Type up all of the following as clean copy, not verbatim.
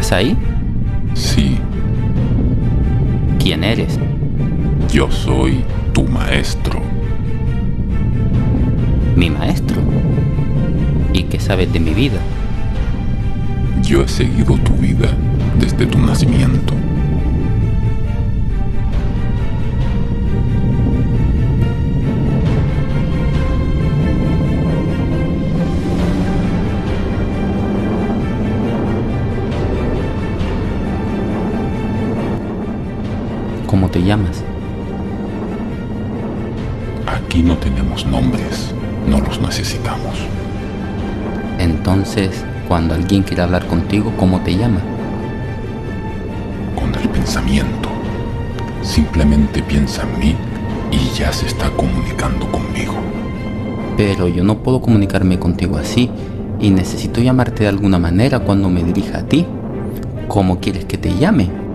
¿Estás ahí? Sí, ¿Quién eres? yo soy tu maestro. Mi maestro. ¿Y qué sabes de mi vida? Yo he seguido tu vida desde tu nacimiento. ¿Cómo te llamas? Aquí no tenemos nombres, no los necesitamos. Entonces, cuando alguien quiere hablar contigo, ¿cómo te llama? Con el pensamiento. Simplemente piensa en mí y ya se está comunicando conmigo. Pero yo no puedo comunicarme contigo así y necesito llamarte de alguna manera cuando me dirija a ti. ¿Cómo quieres que te llame?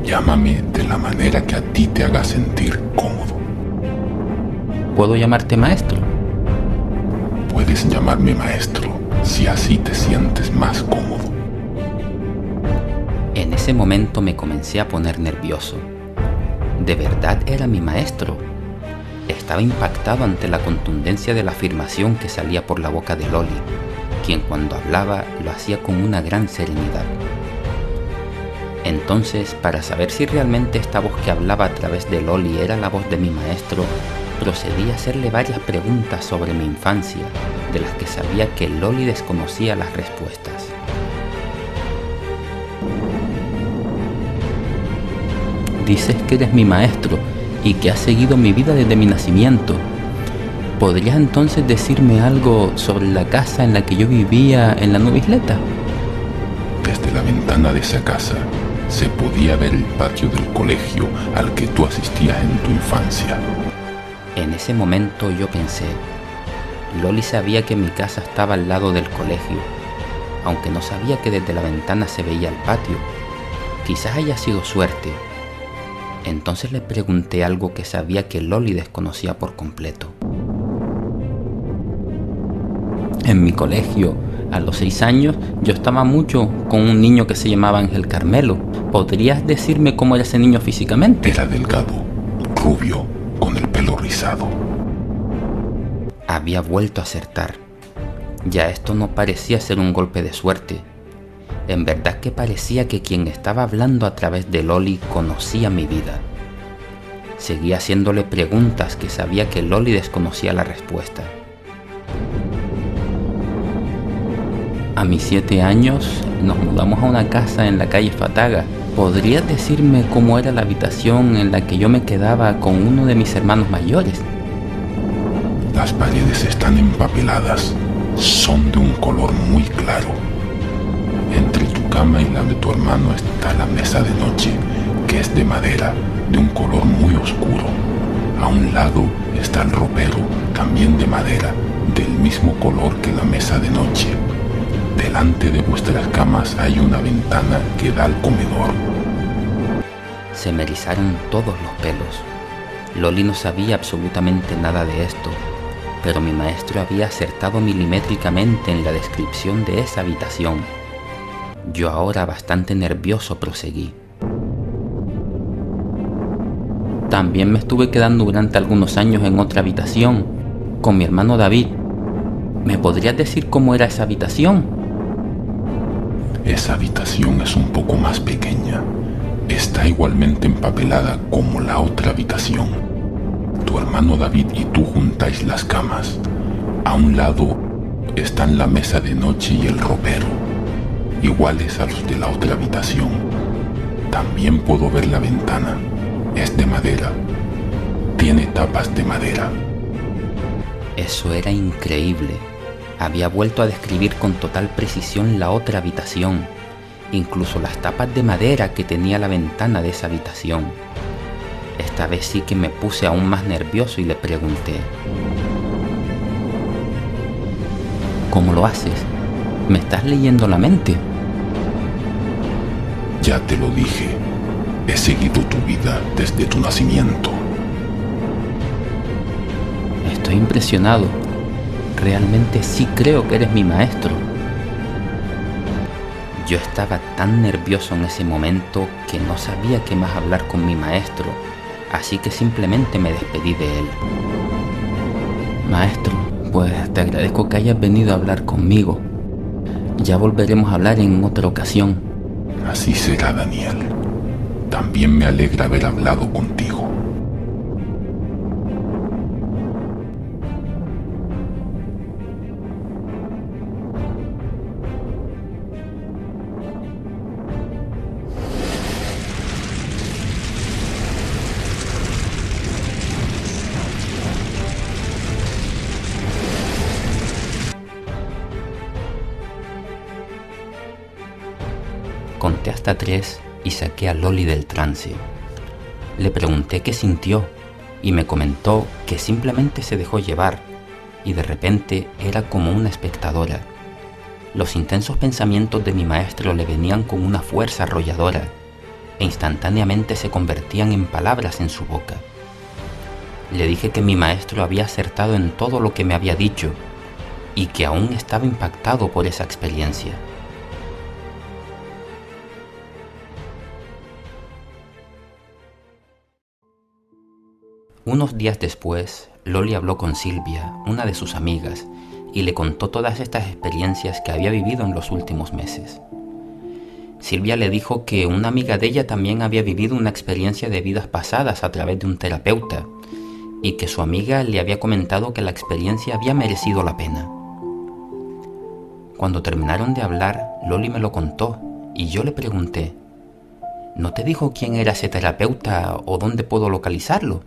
Llámame de la manera que a ti te haga sentir cómodo. ¿Puedo llamarte maestro? Puedes llamarme maestro si así te sientes más cómodo. En ese momento me comencé a poner nervioso. ¿De verdad era mi maestro? Estaba impactado ante la contundencia de la afirmación que salía por la boca de Loli, quien cuando hablaba lo hacía con una gran serenidad. Entonces, para saber si realmente esta voz que hablaba a través de Loli era la voz de mi maestro, procedí a hacerle varias preguntas sobre mi infancia, de las que sabía que Loli desconocía las respuestas. Dices que eres mi maestro y que has seguido mi vida desde mi nacimiento. ¿Podrías entonces decirme algo sobre la casa en la que yo vivía en la Nueva Isleta? Desde la ventana de esa casa se podía ver el patio del colegio al que tú asistías en tu infancia. En ese momento yo pensé, Loli sabía que mi casa estaba al lado del colegio, aunque no sabía que desde la ventana se veía el patio. Quizás haya sido suerte. Entonces le pregunté algo que sabía que Loli desconocía por completo. En mi colegio, a los 6 años, yo estaba mucho con un niño que se llamaba Ángel Carmelo. ¿Podrías decirme cómo era ese niño físicamente? Era delgado, rubio, con el pelo rizado. Había vuelto a acertar. Ya esto no parecía ser un golpe de suerte. En verdad que parecía que quien estaba hablando a través de Loli conocía mi vida. Seguí haciéndole preguntas que sabía que Loli desconocía la respuesta. A mis 7 años nos mudamos a una casa en la calle Fataga. ¿Podrías decirme cómo era la habitación en la que yo me quedaba con uno de mis hermanos mayores? Las paredes están empapeladas, son de un color muy claro. Entre tu cama y la de tu hermano está la mesa de noche, que es de madera, de un color muy oscuro. A un lado está el ropero, también de madera, del mismo color que la mesa de noche. Delante de vuestras camas hay una ventana que da al comedor. Se me erizaron todos los pelos. Loli no sabía absolutamente nada de esto, pero mi maestro había acertado milimétricamente en la descripción de esa habitación. Yo ahora bastante nervioso proseguí. También me estuve quedando durante algunos años en otra habitación, con mi hermano David. ¿Me podrías decir cómo era esa habitación? Esa habitación es un poco más pequeña. Está igualmente empapelada como la otra habitación. Tu hermano David y tú juntáis las camas. A un lado están la mesa de noche y el ropero, iguales a los de la otra habitación. También puedo ver la ventana. Es de madera. Tiene tapas de madera. Eso era increíble. Había vuelto a describir con total precisión la otra habitación, incluso las tapas de madera que tenía la ventana de esa habitación. Esta vez sí que me puse aún más nervioso y le pregunté: ¿cómo lo haces? ¿Me estás leyendo la mente? Ya te lo dije, he seguido tu vida desde tu nacimiento. Estoy impresionado. Realmente sí creo que eres mi maestro. Yo estaba tan nervioso en ese momento que no sabía qué más hablar con mi maestro, así que simplemente me despedí de él. Maestro, pues te agradezco que hayas venido a hablar conmigo. Ya volveremos a hablar en otra ocasión. Así será, Daniel. También me alegra haber hablado contigo. Conté hasta 3 y saqué a Loli del trance. Le pregunté qué sintió y me comentó que simplemente se dejó llevar y de repente era como una espectadora. Los intensos pensamientos de mi maestro le venían con una fuerza arrolladora e instantáneamente se convertían en palabras en su boca. Le dije que mi maestro había acertado en todo lo que me había dicho y que aún estaba impactado por esa experiencia. Unos días después, Loli habló con Silvia, una de sus amigas, y le contó todas estas experiencias que había vivido en los últimos meses. Silvia le dijo que una amiga de ella también había vivido una experiencia de vidas pasadas a través de un terapeuta, y que su amiga le había comentado que la experiencia había merecido la pena. Cuando terminaron de hablar, Loli me lo contó, y yo le pregunté, ¿no te dijo quién era ese terapeuta o dónde puedo localizarlo?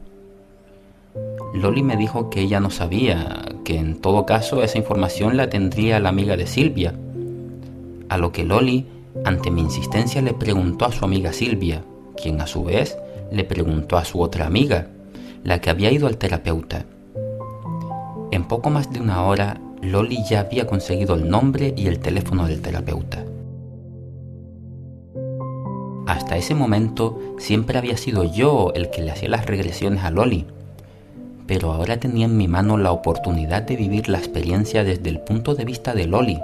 Loli me dijo que ella no sabía, que en todo caso esa información la tendría la amiga de Silvia. A lo que Loli, ante mi insistencia, le preguntó a su amiga Silvia, quien a su vez le preguntó a su otra amiga, la que había ido al terapeuta. En poco más de una hora, Loli ya había conseguido el nombre y el teléfono del terapeuta. Hasta ese momento siempre había sido yo el que le hacía las regresiones a Loli, pero ahora tenía en mi mano la oportunidad de vivir la experiencia desde el punto de vista de Loli,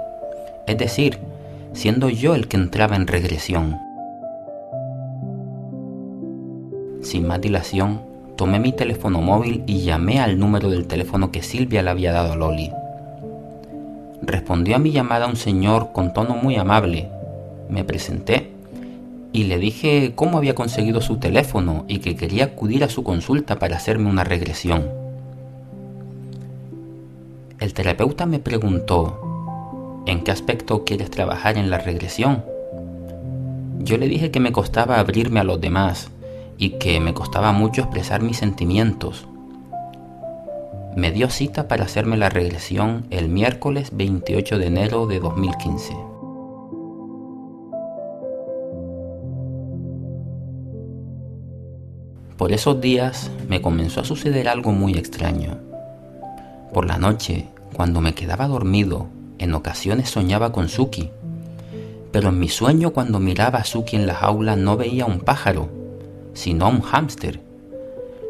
es decir, siendo yo el que entraba en regresión. Sin más dilación, tomé mi teléfono móvil y llamé al número del teléfono que Silvia le había dado a Loli. Respondió a mi llamada un señor con tono muy amable. Me presenté y le dije cómo había conseguido su teléfono y que quería acudir a su consulta para hacerme una regresión. El terapeuta me preguntó, ¿en qué aspecto quieres trabajar en la regresión? Yo le dije que me costaba abrirme a los demás y que me costaba mucho expresar mis sentimientos. Me dio cita para hacerme la regresión el miércoles 28 de enero de 2015. Por esos días me comenzó a suceder algo muy extraño. Por la noche, cuando me quedaba dormido, en ocasiones soñaba con Suki. Pero en mi sueño, cuando miraba a Suki en la jaula, no veía un pájaro, sino a un hámster.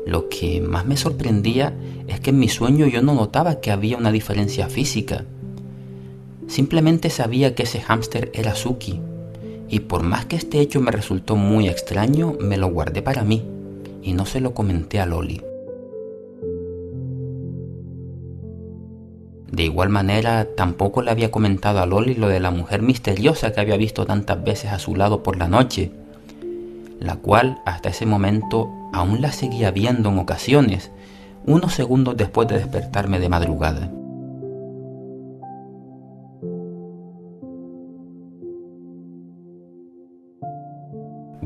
Lo que más me sorprendía es que en mi sueño yo no notaba que había una diferencia física. Simplemente sabía que ese hámster era Suki, y por más que este hecho me resultó muy extraño, me lo guardé para mí y no se lo comenté a Loli. De igual manera, tampoco le había comentado a Loli lo de la mujer misteriosa que había visto tantas veces a su lado por la noche, la cual hasta ese momento aún la seguía viendo en ocasiones, unos segundos después de despertarme de madrugada.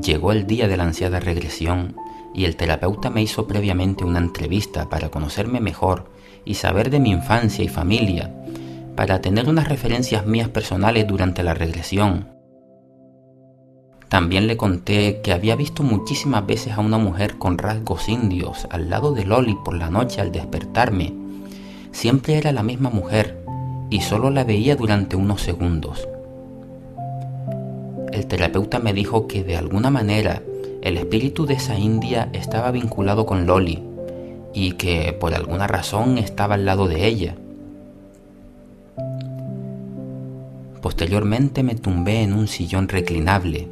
Llegó el día de la ansiada regresión y el terapeuta me hizo previamente una entrevista para conocerme mejor y saber de mi infancia y familia, para tener unas referencias mías personales durante la regresión. También le conté que había visto muchísimas veces a una mujer con rasgos indios al lado de Loli por la noche al despertarme. Siempre era la misma mujer y solo la veía durante unos segundos. El terapeuta me dijo que de alguna manera el espíritu de esa india estaba vinculado con Loli y que por alguna razón estaba al lado de ella. Posteriormente me tumbé en un sillón reclinable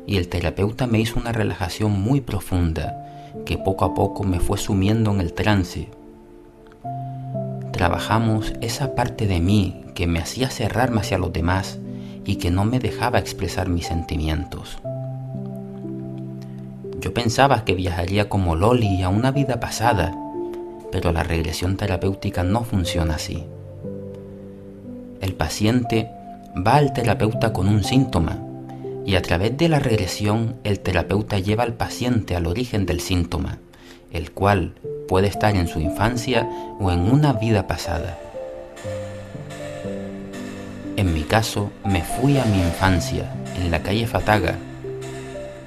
y el terapeuta me hizo una relajación muy profunda que poco a poco me fue sumiendo en el trance. Trabajamos esa parte de mí que me hacía cerrarme hacia los demás y que no me dejaba expresar mis sentimientos. Yo pensaba que viajaría como Loli a una vida pasada, pero la regresión terapéutica no funciona así. El paciente va al terapeuta con un síntoma y a través de la regresión el terapeuta lleva al paciente al origen del síntoma, el cual puede estar en su infancia o en una vida pasada. En mi caso, me fui a mi infancia, en la calle Fataga.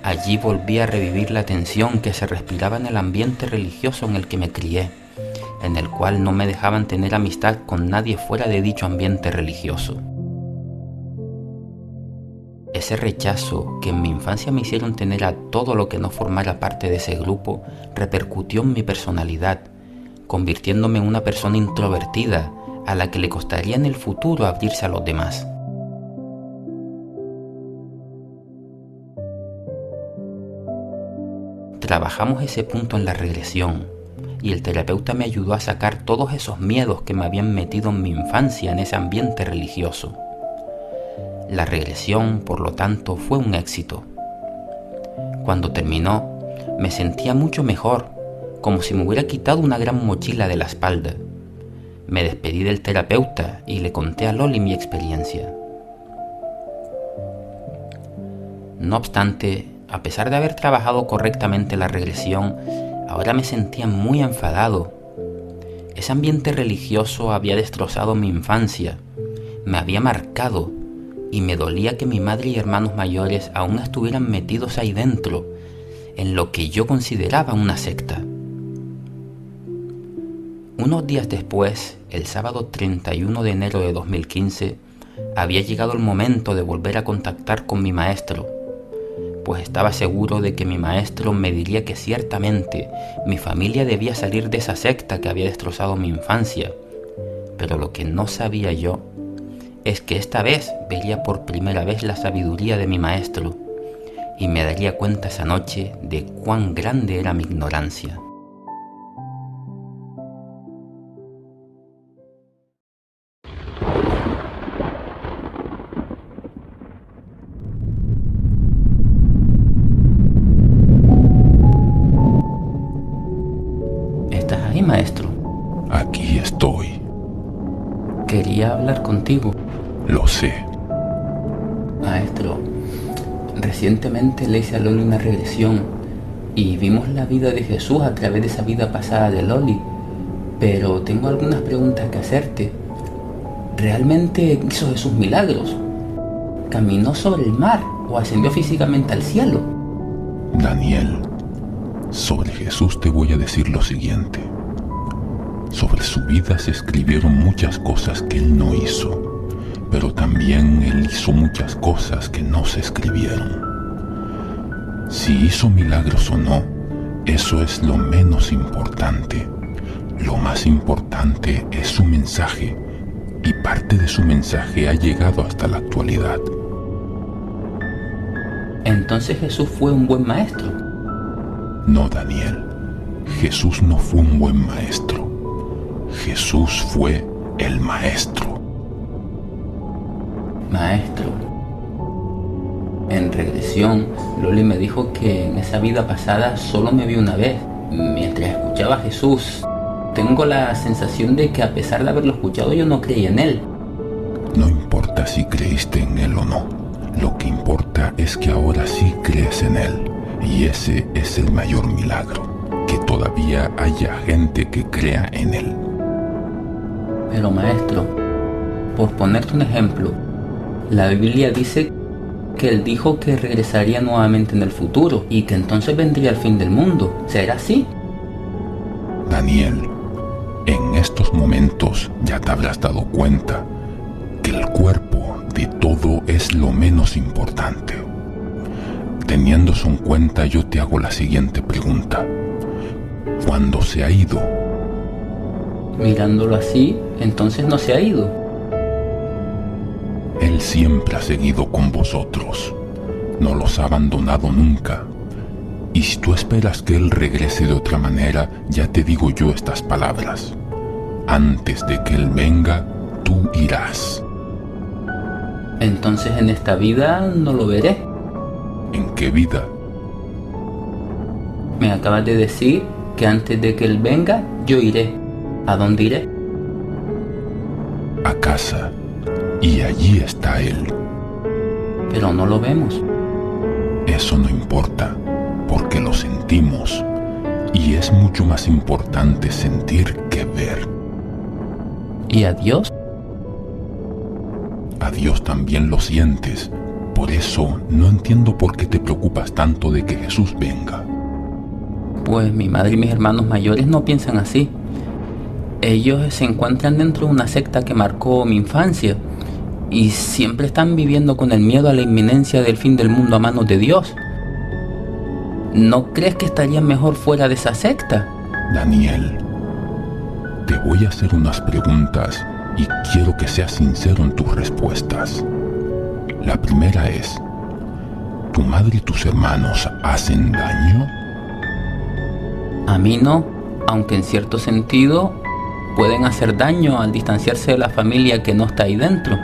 Allí volví a revivir la tensión que se respiraba en el ambiente religioso en el que me crié, en el cual no me dejaban tener amistad con nadie fuera de dicho ambiente religioso. Ese rechazo que en mi infancia me hicieron tener a todo lo que no formara parte de ese grupo repercutió en mi personalidad, convirtiéndome en una persona introvertida a la que le costaría en el futuro abrirse a los demás. Trabajamos ese punto en la regresión y el terapeuta me ayudó a sacar todos esos miedos que me habían metido en mi infancia en ese ambiente religioso. La regresión, por lo tanto, fue un éxito. Cuando terminó, me sentía mucho mejor, como si me hubiera quitado una gran mochila de la espalda. Me despedí del terapeuta y le conté a Loli mi experiencia. No obstante, a pesar de haber trabajado correctamente la regresión, ahora me sentía muy enfadado. Ese ambiente religioso había destrozado mi infancia, me había marcado y me dolía que mi madre y hermanos mayores aún estuvieran metidos ahí dentro, en lo que yo consideraba una secta. Unos días después, el sábado 31 de enero de 2015, había llegado el momento de volver a contactar con mi maestro, pues estaba seguro de que mi maestro me diría que ciertamente mi familia debía salir de esa secta que había destrozado mi infancia, pero lo que no sabía yo es que esta vez vería por primera vez la sabiduría de mi maestro y me daría cuenta esa noche de cuán grande era mi ignorancia. ¿Estás ahí, maestro? Aquí estoy. Quería hablar contigo. Lo sé. Maestro, recientemente le hice a Loli una regresión y vimos la vida de Jesús a través de esa vida pasada de Loli, pero tengo algunas preguntas que hacerte. ¿Realmente hizo Jesús milagros? ¿Caminó sobre el mar o ascendió físicamente al cielo? Daniel, sobre Jesús te voy a decir lo siguiente. Sobre su vida se escribieron muchas cosas que él no hizo, pero también él hizo muchas cosas que no se escribieron. Si hizo milagros o no, eso es lo menos importante. Lo más importante es su mensaje, y parte de su mensaje ha llegado hasta la actualidad. ¿Entonces Jesús fue un buen maestro? No, Daniel. Jesús no fue un buen maestro. Jesús fue el maestro. Maestro, en regresión, Loli me dijo que en esa vida pasada solo me vio una vez. Mientras escuchaba a Jesús, tengo la sensación de que a pesar de haberlo escuchado yo no creía en él. No importa si creíste en él o no. Lo que importa es que ahora sí crees en él. Y ese es el mayor milagro, que todavía haya gente que crea en él. Pero maestro, por ponerte un ejemplo, la Biblia dice que él dijo que regresaría nuevamente en el futuro y que entonces vendría el fin del mundo. ¿Será así? Daniel, en estos momentos ya te habrás dado cuenta que el cuerpo de todo es lo menos importante. Teniendo eso en cuenta, yo te hago la siguiente pregunta. ¿Cuándo se ha ido? Mirándolo así, entonces no se ha ido. Él siempre ha seguido con vosotros, no los ha abandonado nunca. Y si tú esperas que Él regrese de otra manera, ya te digo yo estas palabras. Antes de que Él venga, tú irás. Entonces en esta vida no lo veré. ¿En qué vida? Me acabas de decir que antes de que Él venga, yo iré. ¿A dónde iré? A casa. Y allí está Él. Pero no lo vemos. Eso no importa, porque lo sentimos. Y es mucho más importante sentir que ver. ¿Y a Dios? A Dios también lo sientes. Por eso no entiendo por qué te preocupas tanto de que Jesús venga. Pues mi madre y mis hermanos mayores no piensan así. Ellos se encuentran dentro de una secta que marcó mi infancia y siempre están viviendo con el miedo a la inminencia del fin del mundo a manos de Dios. ¿No crees que estarían mejor fuera de esa secta? Daniel, te voy a hacer unas preguntas y quiero que seas sincero en tus respuestas. La primera es, ¿tu madre y tus hermanos hacen daño? A mí no, aunque en cierto sentido pueden hacer daño al distanciarse de la familia que no está ahí dentro.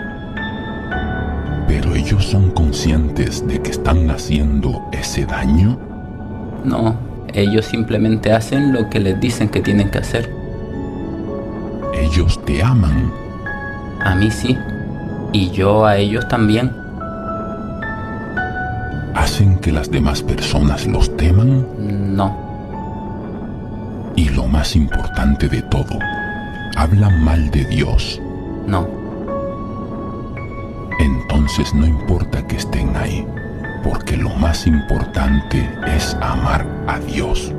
¿Pero ellos son conscientes de que están haciendo ese daño? No, ellos simplemente hacen lo que les dicen que tienen que hacer. Ellos te aman. A mí sí, y yo a ellos también. ¿Hacen que las demás personas los teman? No. Y lo más importante de todo, ¿hablan mal de Dios? No. Entonces no importa que estén ahí, porque lo más importante es amar a Dios.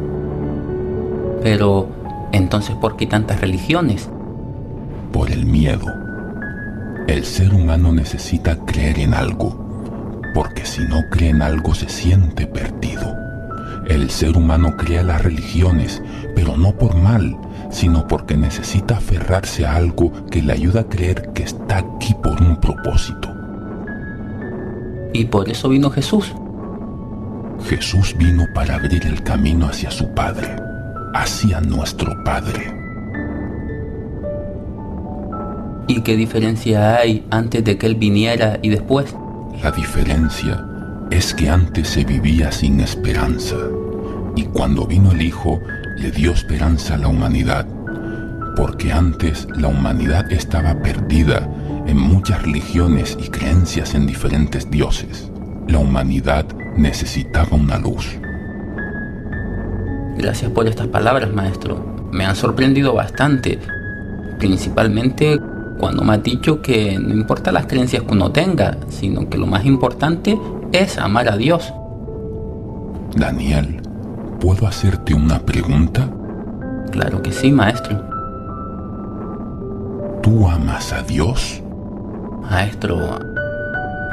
Pero, entonces, ¿por qué tantas religiones? Por el miedo. El ser humano necesita creer en algo, porque si no cree en algo se siente perdido. El ser humano crea las religiones, pero no por mal, sino porque necesita aferrarse a algo que le ayuda a creer que está aquí por un propósito. Y por eso vino Jesús. Jesús vino para abrir el camino hacia su Padre, hacia nuestro Padre. ¿Y qué diferencia hay antes de que Él viniera y después? La diferencia es que antes se vivía sin esperanza, y cuando vino el Hijo le dio esperanza a la humanidad, porque antes la humanidad estaba perdida en muchas religiones y creencias en diferentes dioses. La humanidad necesitaba una luz. Gracias por estas palabras, maestro. Me han sorprendido bastante, principalmente cuando me has dicho que no importa las creencias que uno tenga, sino que lo más importante es amar a Dios. Daniel, ¿puedo hacerte una pregunta? Claro que sí, maestro. ¿Tú amas a Dios? Maestro,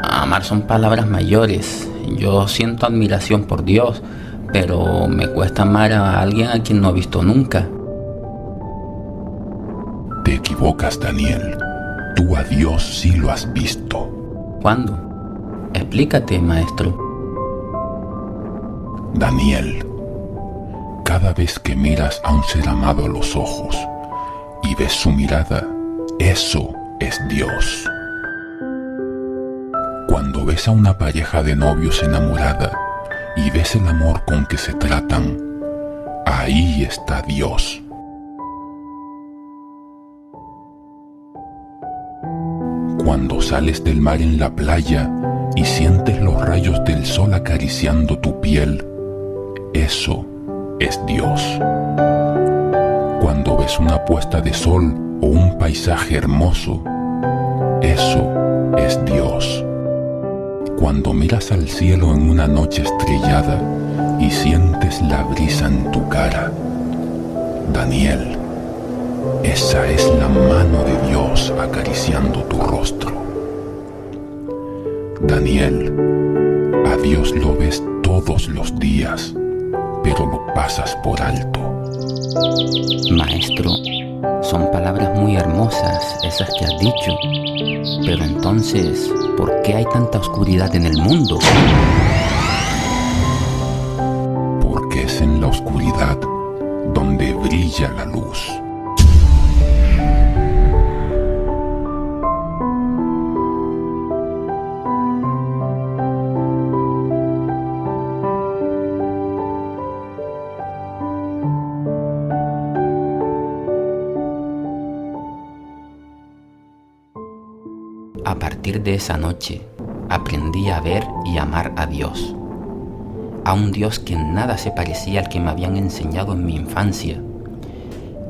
amar son palabras mayores. Yo siento admiración por Dios, pero me cuesta amar a alguien a quien no he visto nunca. Te equivocas, Daniel. Tú a Dios sí lo has visto. ¿Cuándo? Explícate, maestro. Daniel, cada vez que miras a un ser amado a los ojos y ves su mirada, eso es Dios. Cuando ves a una pareja de novios enamorada y ves el amor con que se tratan, ahí está Dios. Cuando sales del mar en la playa y sientes los rayos del sol acariciando tu piel, eso es Dios. Cuando ves una puesta de sol o un paisaje hermoso, eso es Dios. Cuando miras al cielo en una noche estrellada y sientes la brisa en tu cara, Daniel, esa es la mano de Dios acariciando tu rostro. Daniel, a Dios lo ves todos los días, pero lo pasas por alto. Maestro, Son palabras muy hermosas esas que has dicho, pero entonces, ¿por qué hay tanta oscuridad en el mundo? Porque es en la oscuridad donde brilla la luz. A partir de esa noche, aprendí a ver y amar a Dios. A un Dios que en nada se parecía al que me habían enseñado en mi infancia,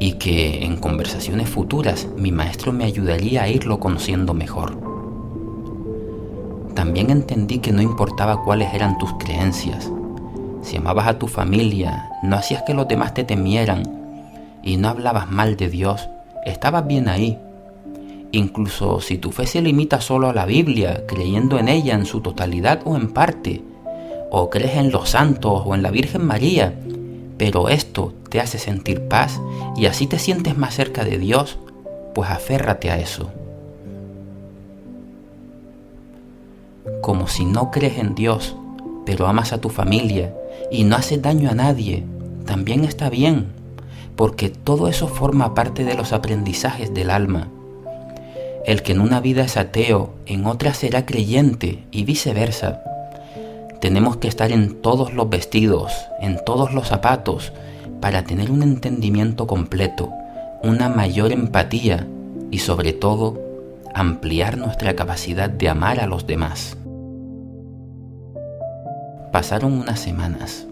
y que en conversaciones futuras mi maestro me ayudaría a irlo conociendo mejor. También entendí que no importaba cuáles eran tus creencias. Si amabas a tu familia, no hacías que los demás te temieran y no hablabas mal de Dios, estabas bien ahí. Incluso si tu fe se limita solo a la Biblia, creyendo en ella en su totalidad o en parte, o crees en los santos o en la Virgen María, pero esto te hace sentir paz y así te sientes más cerca de Dios, pues aférrate a eso. Como si no crees en Dios, pero amas a tu familia y no haces daño a nadie, también está bien, porque todo eso forma parte de los aprendizajes del alma. El que en una vida es ateo, en otra será creyente y viceversa. Tenemos que estar en todos los vestidos, en todos los zapatos, para tener un entendimiento completo, una mayor empatía y sobre todo, ampliar nuestra capacidad de amar a los demás. Pasaron unas semanas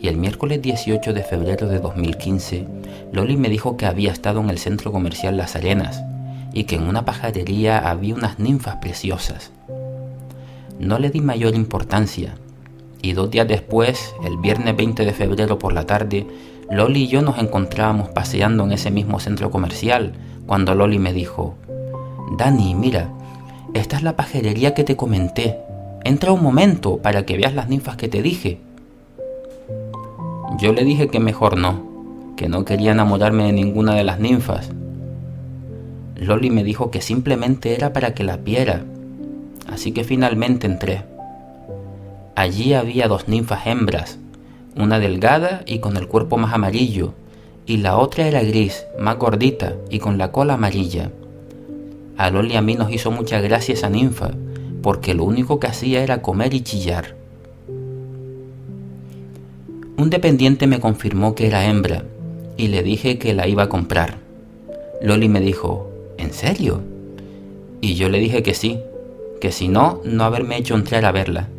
y el miércoles 18 de febrero de 2015, Loli me dijo que había estado en el centro comercial Las Arenas y que en una pajarería había unas ninfas preciosas. No le di mayor importancia y 2 días después, el viernes 20 de febrero por la tarde, Loli y yo nos encontrábamos paseando en ese mismo centro comercial cuando Loli me dijo: Dani, mira, esta es la pajarería que te comenté. Entra un momento para que veas las ninfas que te dije. Yo le dije que mejor no, que no quería enamorarme de ninguna de las ninfas. Loli me dijo que simplemente era para que la viera, así que finalmente entré. Allí había 2 ninfas hembras, una delgada y con el cuerpo más amarillo, y la otra era gris, más gordita y con la cola amarilla. A Loli y a mí nos hizo mucha gracia esa ninfa, porque lo único que hacía era comer y chillar. Un dependiente me confirmó que era hembra, y le dije que la iba a comprar. Loli me dijo: ¿En serio? Y yo le dije que sí, que si no, no haberme hecho entrar a verla.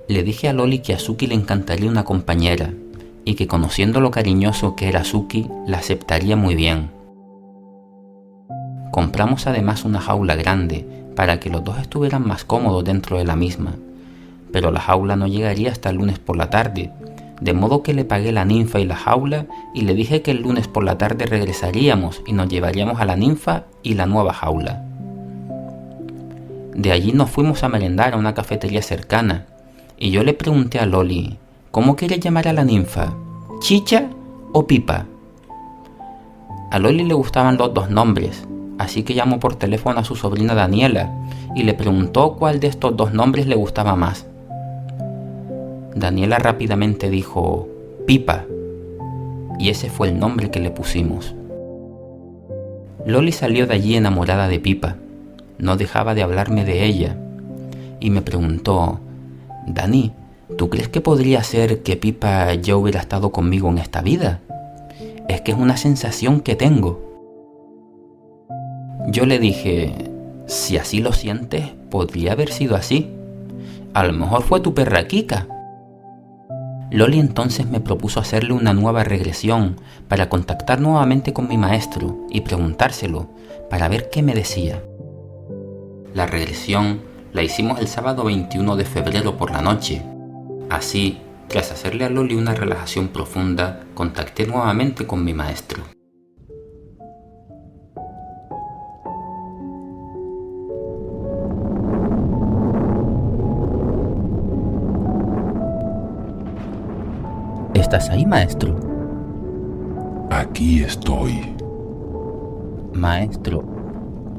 Le dije a Loli que a Suki le encantaría una compañera y que conociendo lo cariñoso que era Suki, la aceptaría muy bien. Compramos además una jaula grande para que los dos estuvieran más cómodos dentro de la misma, pero la jaula no llegaría hasta el lunes por la tarde, de modo que le pagué la ninfa y la jaula y le dije que el lunes por la tarde regresaríamos y nos llevaríamos a la ninfa y la nueva jaula. De allí nos fuimos a merendar a una cafetería cercana y yo le pregunté a Loli: ¿cómo quiere llamar a la ninfa? ¿Chicha o Pipa? A Loli le gustaban los 2 nombres, así que llamó por teléfono a su sobrina Daniela y le preguntó cuál de estos 2 nombres le gustaba más. Daniela rápidamente dijo: Pipa, y ese fue el nombre que le pusimos. Loli salió de allí enamorada de Pipa, no dejaba de hablarme de ella, y me preguntó: Dani, ¿tú crees que podría ser que Pipa ya hubiera estado conmigo en esta vida? Es que es una sensación que tengo. Yo le dije: si así lo sientes, podría haber sido así. A lo mejor fue tu perra Kika. Loli entonces me propuso hacerle una nueva regresión para contactar nuevamente con mi maestro y preguntárselo para ver qué me decía. La regresión la hicimos el sábado 21 de febrero por la noche. Así, tras hacerle a Loli una relajación profunda, contacté nuevamente con mi maestro. ¿Estás ahí, maestro? Aquí estoy. Maestro,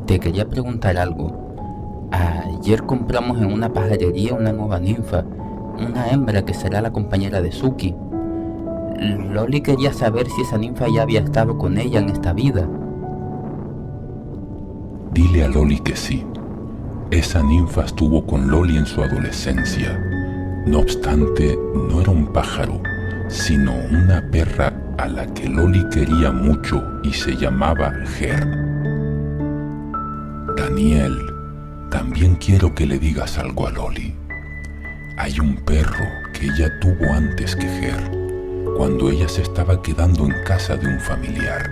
te quería preguntar algo. Ayer compramos en una pajarería una nueva ninfa, una hembra que será la compañera de Suki. Loli quería saber si esa ninfa ya había estado con ella en esta vida. Dile a Loli que sí. Esa ninfa estuvo con Loli en su adolescencia. No obstante, no era un pájaro, sino una perra a la que Loli quería mucho y se llamaba Ger. Daniel, también quiero que le digas algo a Loli. Hay un perro que ella tuvo antes que Ger, cuando ella se estaba quedando en casa de un familiar.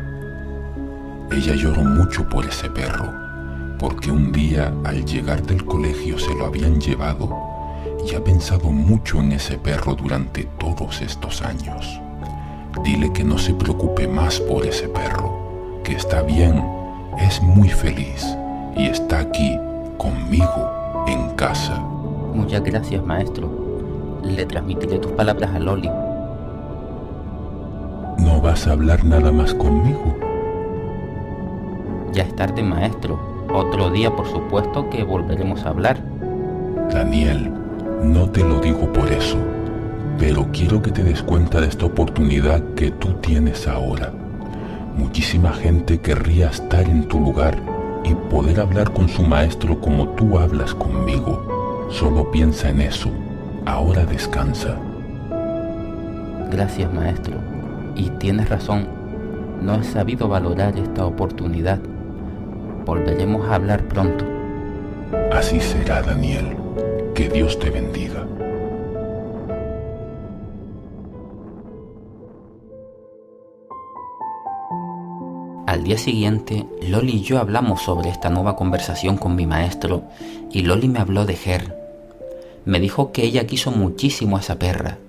Ella lloró mucho por ese perro, porque un día al llegar del colegio se lo habían llevado y ha pensado mucho en ese perro durante todos estos años. Dile que no se preocupe más por ese perro, que está bien, es muy feliz y está aquí conmigo en casa. Muchas gracias, maestro. Le transmitiré tus palabras a Loli. ¿No vas a hablar nada más conmigo? Ya es tarde, maestro. Otro día, por supuesto, que volveremos a hablar. Daniel, no te lo digo por eso, pero quiero que te des cuenta de esta oportunidad que tú tienes ahora. Muchísima gente querría estar en tu lugar y poder hablar con su maestro como tú hablas conmigo. Solo piensa en eso. Ahora descansa. Gracias, maestro. Y tienes razón. No he sabido valorar esta oportunidad. Volveremos a hablar pronto. Así será, Daniel. Que Dios te bendiga. Al día siguiente, Loli y yo hablamos sobre esta nueva conversación con mi maestro y Loli me habló de Ger. Me dijo que ella quiso muchísimo a esa perra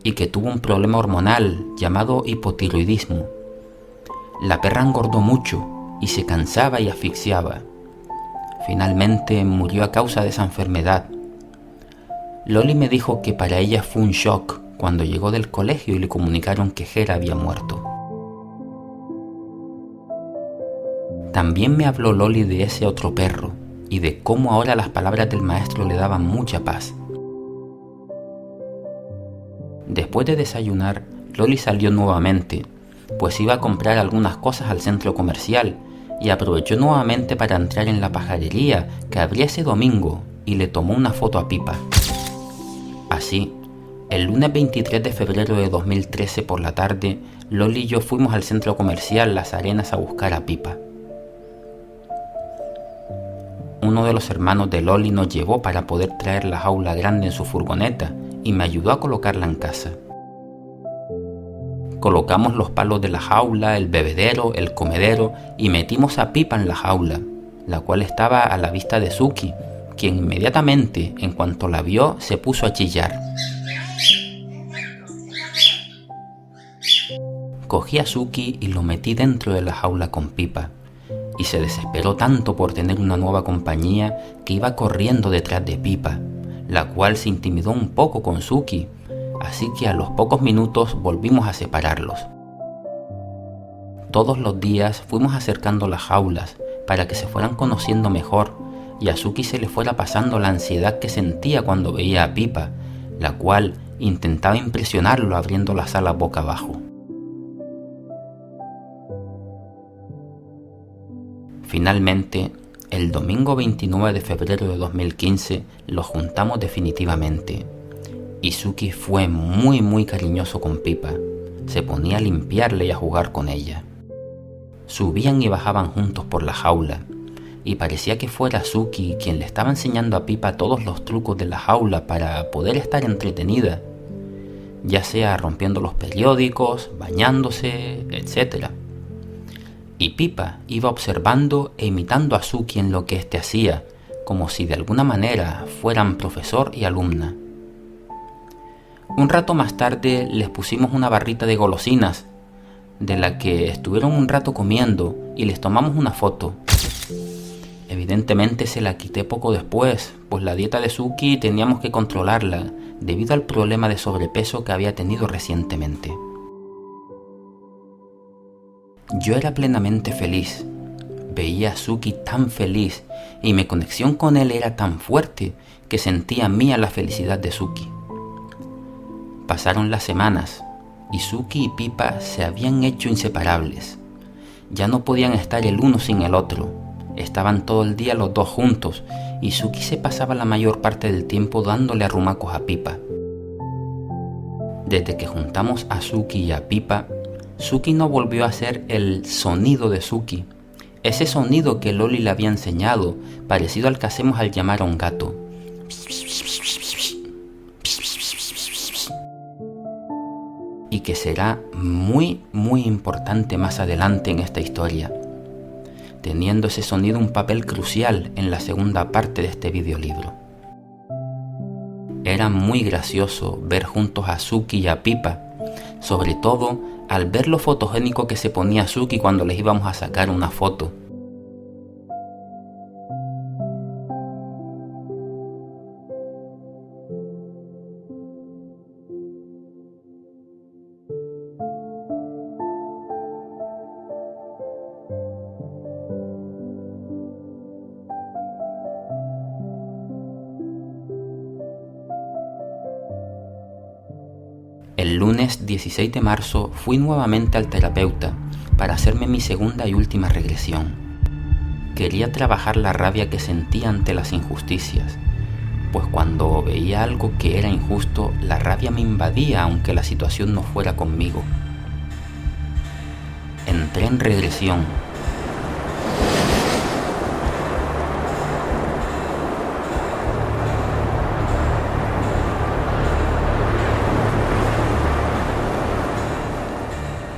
y que tuvo un problema hormonal llamado hipotiroidismo. La perra engordó mucho y se cansaba y asfixiaba. Finalmente murió a causa de esa enfermedad. Loli me dijo que para ella fue un shock cuando llegó del colegio y le comunicaron que Ger había muerto. También me habló Loli de ese otro perro y de cómo ahora las palabras del maestro le daban mucha paz. Después de desayunar, Loli salió nuevamente, pues iba a comprar algunas cosas al centro comercial y aprovechó nuevamente para entrar en la pajarería que abría ese domingo y le tomó una foto a Pipa. Así, el lunes 23 de febrero de 2013 por la tarde, Loli y yo fuimos al centro comercial Las Arenas a buscar a Pipa. Uno de los hermanos de Loli nos llevó para poder traer la jaula grande en su furgoneta y me ayudó a colocarla en casa. Colocamos los palos de la jaula, el bebedero, el comedero y metimos a Pipa en la jaula, la cual estaba a la vista de Suki, quien inmediatamente, en cuanto la vio, se puso a chillar. Cogí a Suki y lo metí dentro de la jaula con Pipa, y se desesperó tanto por tener una nueva compañía que iba corriendo detrás de Pipa, la cual se intimidó un poco con Suki, así que a los pocos minutos volvimos a separarlos. Todos los días fuimos acercando las jaulas para que se fueran conociendo mejor y a Suki se le fuera pasando la ansiedad que sentía cuando veía a Pipa, la cual intentaba impresionarlo abriendo las alas boca abajo. Finalmente, el domingo 29 de febrero de 2015 los juntamos definitivamente. Y Suki fue muy cariñoso con Pipa. Se ponía a limpiarle y a jugar con ella. Subían y bajaban juntos por la jaula. Y parecía que fuera Suki quien le estaba enseñando a Pipa todos los trucos de la jaula para poder estar entretenida. Ya sea rompiendo los periódicos, bañándose, etc. Y Pipa iba observando e imitando a Suki en lo que éste hacía, como si de alguna manera fueran profesor y alumna. Un rato más tarde les pusimos una barrita de golosinas, de la que estuvieron un rato comiendo y les tomamos una foto. Evidentemente se la quité poco después, pues la dieta de Suki teníamos que controlarla debido al problema de sobrepeso que había tenido recientemente. Yo era plenamente feliz. Veía a Suki tan feliz y mi conexión con él era tan fuerte que sentía mía la felicidad de Suki. Pasaron las semanas y Suki y Pipa se habían hecho inseparables. Ya no podían estar el uno sin el otro. Estaban todo el día los dos juntos y Suki se pasaba la mayor parte del tiempo dándole arrumacos a Pipa. Desde que juntamos a Suki y a Pipa, Suki no volvió a hacer el sonido de Suki. Ese sonido que Loli le había enseñado, parecido al que hacemos al llamar a un gato. Y que será muy importante más adelante en esta historia, teniendo ese sonido un papel crucial en la segunda parte de este videolibro. Era muy gracioso ver juntos a Suki y a Pipa, sobre todo al ver lo fotogénico que se ponía Suki cuando les íbamos a sacar una foto. El lunes 16 de marzo fui nuevamente al terapeuta para hacerme mi segunda y última regresión. Quería trabajar la rabia que sentía ante las injusticias, pues cuando veía algo que era injusto, la rabia me invadía aunque la situación no fuera conmigo. Entré en regresión.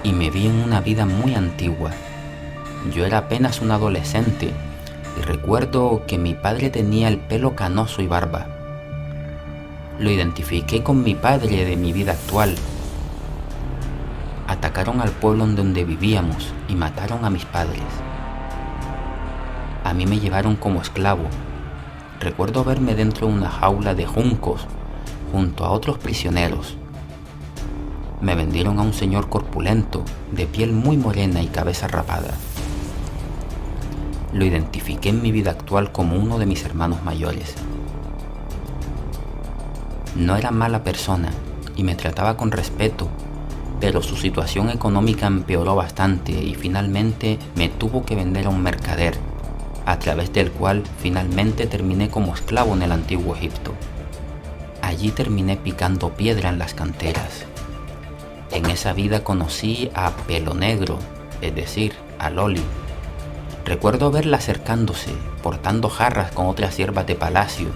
Y me vi en una vida muy antigua. Yo era apenas un adolescente y recuerdo que mi padre tenía el pelo canoso y barba. Lo identifiqué con mi padre de mi vida actual. Atacaron al pueblo en donde vivíamos y mataron a mis padres. A mí me llevaron como esclavo. Recuerdo verme dentro de una jaula de juncos junto a otros prisioneros. Me vendieron a un señor corpulento, de piel muy morena y cabeza rapada. Lo identifiqué en mi vida actual como uno de mis hermanos mayores. No era mala persona y me trataba con respeto, pero su situación económica empeoró bastante y finalmente me tuvo que vender a un mercader, a través del cual finalmente terminé como esclavo en el antiguo Egipto. Allí terminé picando piedra en las canteras. En esa vida conocí a Pelo Negro, es decir, a Loli. Recuerdo verla acercándose, portando jarras con otras siervas de palacio.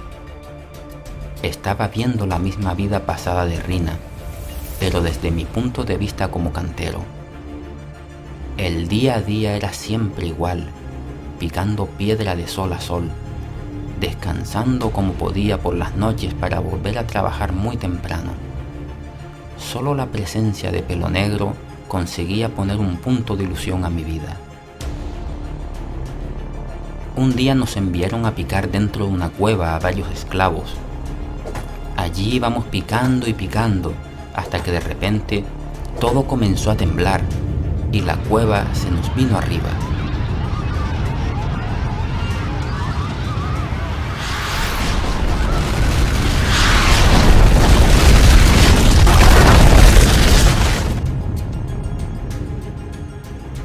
Estaba viendo la misma vida pasada de Rina, pero desde mi punto de vista como cantero. El día a día era siempre igual, picando piedra de sol a sol, descansando como podía por las noches para volver a trabajar muy temprano. Solo la presencia de Pelo Negro conseguía poner un punto de ilusión a mi vida. Un día nos enviaron a picar dentro de una cueva a varios esclavos. Allí íbamos picando y picando, hasta que de repente todo comenzó a temblar y la cueva se nos vino arriba.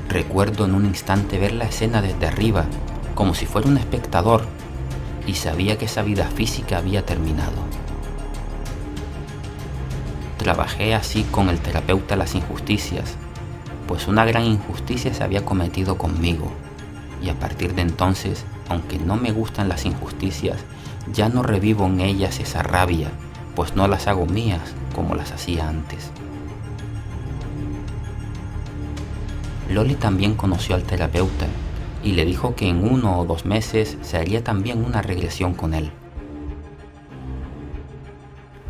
Recuerdo en un instante ver la escena desde arriba, como si fuera un espectador, y sabía que esa vida física había terminado. Trabajé así con el terapeuta las injusticias, pues una gran injusticia se había cometido conmigo, y a partir de entonces, aunque no me gustan las injusticias, ya no revivo en ellas esa rabia, pues no las hago mías como las hacía antes. Loli también conoció al terapeuta y le dijo que en 1 o 2 meses se haría también una regresión con él.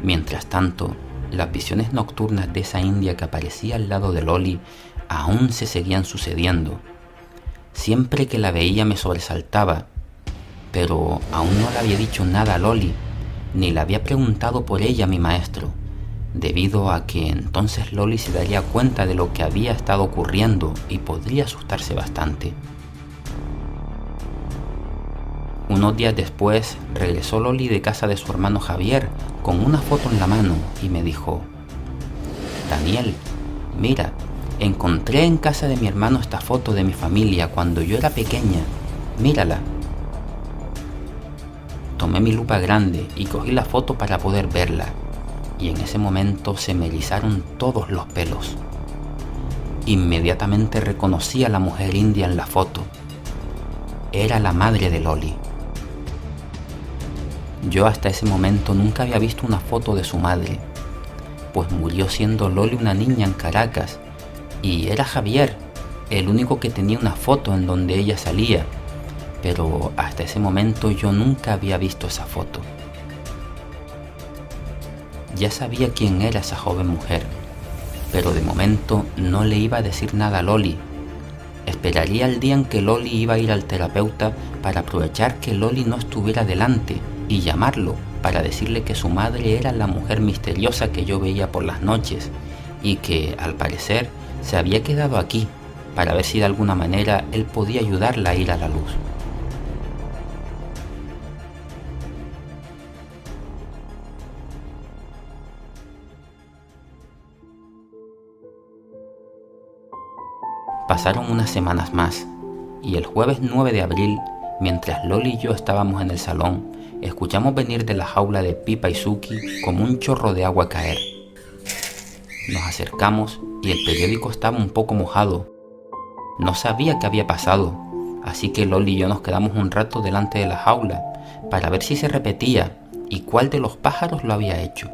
Mientras tanto, las visiones nocturnas de esa india que aparecía al lado de Loli aún se seguían sucediendo. Siempre que la veía me sobresaltaba pero aún no le había dicho nada a Loli, ni le había preguntado por ella a mi maestro, debido a que entonces Loli se daría cuenta de lo que había estado ocurriendo y podría asustarse bastante. Unos días después regresó Loli de casa de su hermano Javier con una foto en la mano y me dijo: Daniel, mira, encontré en casa de mi hermano esta foto de mi familia cuando yo era pequeña, mírala. Tomé mi lupa grande y cogí la foto para poder verla, y en ese momento se me erizaron todos los pelos. Inmediatamente reconocí a la mujer india en la foto. Era la madre de Loli. Yo hasta ese momento nunca había visto una foto de su madre, pues murió siendo Loli una niña en Caracas, y era Javier el único que tenía una foto en donde ella salía, pero hasta ese momento yo nunca había visto esa foto. Ya sabía quién era esa joven mujer, pero de momento no le iba a decir nada a Loli. Esperaría el día en que Loli iba a ir al terapeuta para aprovechar que Loli no estuviera delante y llamarlo para decirle que su madre era la mujer misteriosa que yo veía por las noches y que, al parecer, se había quedado aquí para ver si de alguna manera él podía ayudarla a ir a la luz. Pasaron unas semanas más, y el jueves 9 de abril, mientras Loli y yo estábamos en el salón, escuchamos venir de la jaula de Pipa y Suki como un chorro de agua caer. Nos acercamos y el periódico estaba un poco mojado. No sabía qué había pasado, así que Loli y yo nos quedamos un rato delante de la jaula para ver si se repetía y cuál de los pájaros lo había hecho.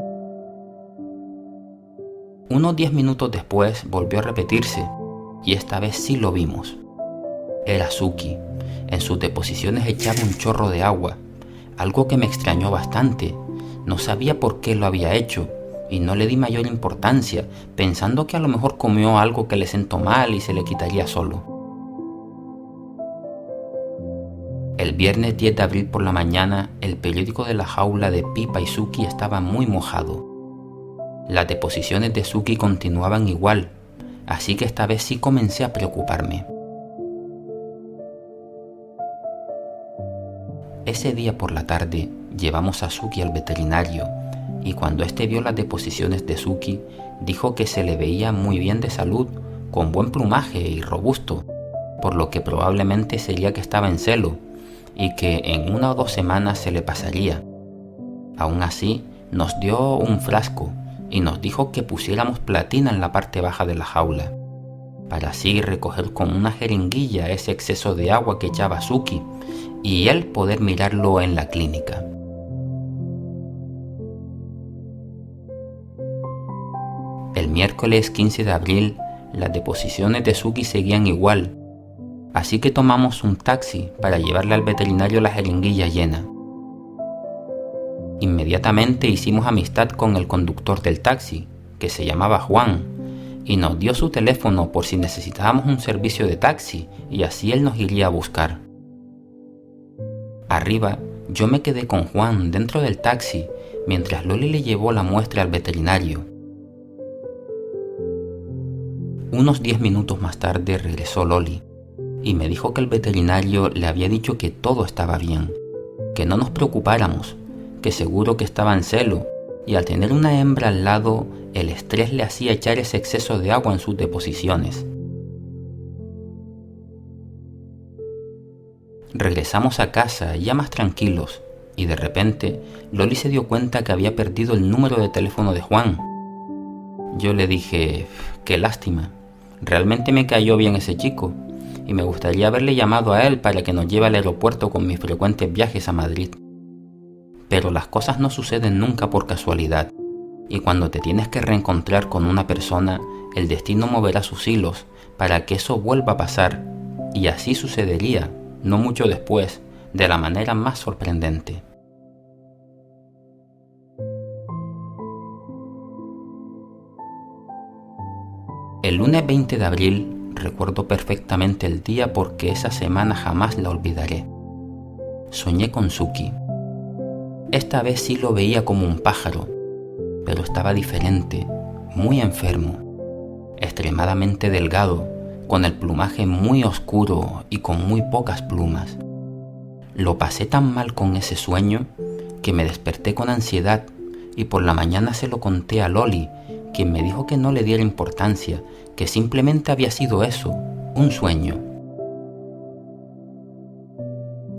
Unos 10 minutos después volvió a repetirse, y esta vez sí lo vimos. Era Suki. En sus deposiciones echaba un chorro de agua, algo que me extrañó bastante. No sabía por qué lo había hecho, y no le di mayor importancia, pensando que a lo mejor comió algo que le sentó mal y se le quitaría solo. El viernes 10 de abril por la mañana, el periódico de la jaula de Pipa y Suki estaba muy mojado. Las deposiciones de Suki continuaban igual, así que esta vez sí comencé a preocuparme. Ese día por la tarde llevamos a Suki al veterinario, y cuando éste vio las deposiciones de Suki, dijo que se le veía muy bien de salud, con buen plumaje y robusto, por lo que probablemente sería que estaba en celo, y que en 1 o 2 semanas se le pasaría. Aún así, nos dio un frasco y nos dijo que pusiéramos platina en la parte baja de la jaula, para así recoger con una jeringuilla ese exceso de agua que echaba Suki y él poder mirarlo en la clínica. El miércoles 15 de abril, las deposiciones de Suki seguían igual, así que tomamos un taxi para llevarle al veterinario la jeringuilla llena. Inmediatamente hicimos amistad con el conductor del taxi, que se llamaba Juan, y nos dio su teléfono por si necesitábamos un servicio de taxi, y así él nos iría a buscar. Arriba, yo me quedé con Juan dentro del taxi, mientras Loli le llevó la muestra al veterinario. Unos 10 minutos más tarde regresó Loli, y me dijo que el veterinario le había dicho que todo estaba bien, que no nos preocupáramos, que seguro que estaba en celo, y al tener una hembra al lado, el estrés le hacía echar ese exceso de agua en sus deposiciones. Regresamos a casa ya más tranquilos, y de repente Loli se dio cuenta que había perdido el número de teléfono de Juan. Yo le dije, qué lástima, realmente me cayó bien ese chico, y me gustaría haberle llamado a él para que nos lleve al aeropuerto con mis frecuentes viajes a Madrid. Pero las cosas no suceden nunca por casualidad, y cuando te tienes que reencontrar con una persona, el destino moverá sus hilos para que eso vuelva a pasar, y así sucedería, no mucho después, de la manera más sorprendente. El lunes 20 de abril recuerdo perfectamente el día porque esa semana jamás la olvidaré. soñé con Suki. Esta vez sí lo veía como un pájaro, pero estaba diferente, muy enfermo, extremadamente delgado, con el plumaje muy oscuro y con muy pocas plumas. Lo pasé tan mal con ese sueño que me desperté con ansiedad y por la mañana se lo conté a Loli, quien me dijo que no le diera importancia, que simplemente había sido eso, un sueño.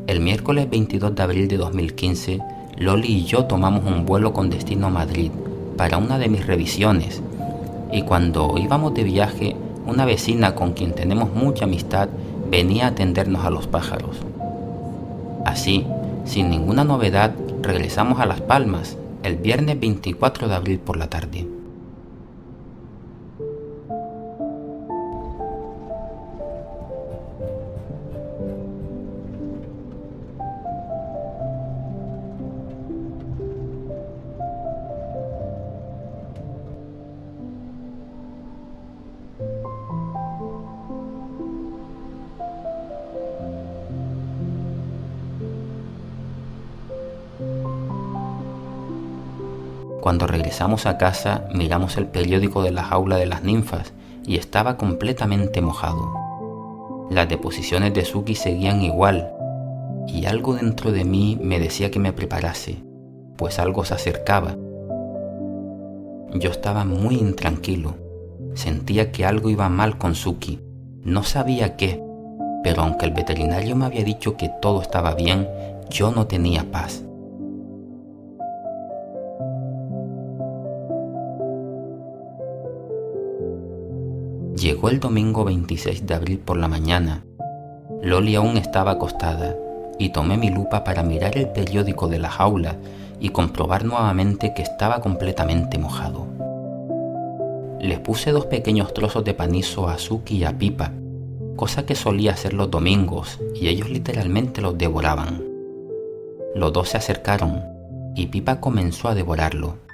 El miércoles 22 de abril de 2015, Loli y yo tomamos un vuelo con destino a Madrid para una de mis revisiones, y cuando íbamos de viaje, una vecina con quien tenemos mucha amistad venía a atendernos a los pájaros. Así, sin ninguna novedad, regresamos a Las Palmas el viernes 24 de abril por la tarde. Cuando regresamos a casa, miramos el periódico de la jaula de las ninfas y estaba completamente mojado. Las deposiciones de Suki seguían igual y algo dentro de mí me decía que me preparase, pues algo se acercaba. Yo estaba muy intranquilo, sentía que algo iba mal con Suki, no sabía qué, pero aunque el veterinario me había dicho que todo estaba bien, yo no tenía paz. Llegó el domingo 26 de abril por la mañana. Loli aún estaba acostada y tomé mi lupa para mirar el periódico de la jaula y comprobar nuevamente que estaba completamente mojado. Les puse 2 pequeños trozos de panizo a Suki y a Pipa, cosa que solía hacer los domingos, y ellos literalmente los devoraban. Los 2 se acercaron y Pipa comenzó a devorarlo.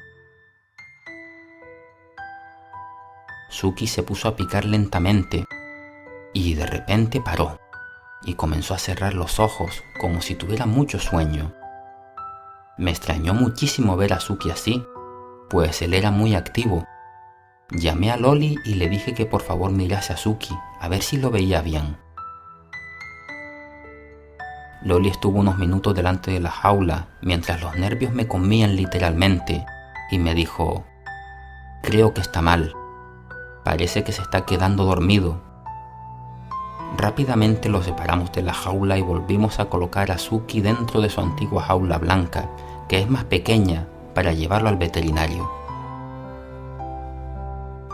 Suki se puso a picar lentamente y de repente paró y comenzó a cerrar los ojos como si tuviera mucho sueño. Me extrañó muchísimo ver a Suki así, pues él era muy activo. Llamé a Loli y le dije que por favor mirase a Suki, a ver si lo veía bien. Loli estuvo unos minutos delante de la jaula mientras los nervios me comían literalmente y me dijo: «Creo que está mal. Parece que se está quedando dormido». Rápidamente lo separamos de la jaula y volvimos a colocar a Suki dentro de su antigua jaula blanca, que es más pequeña, para llevarlo al veterinario.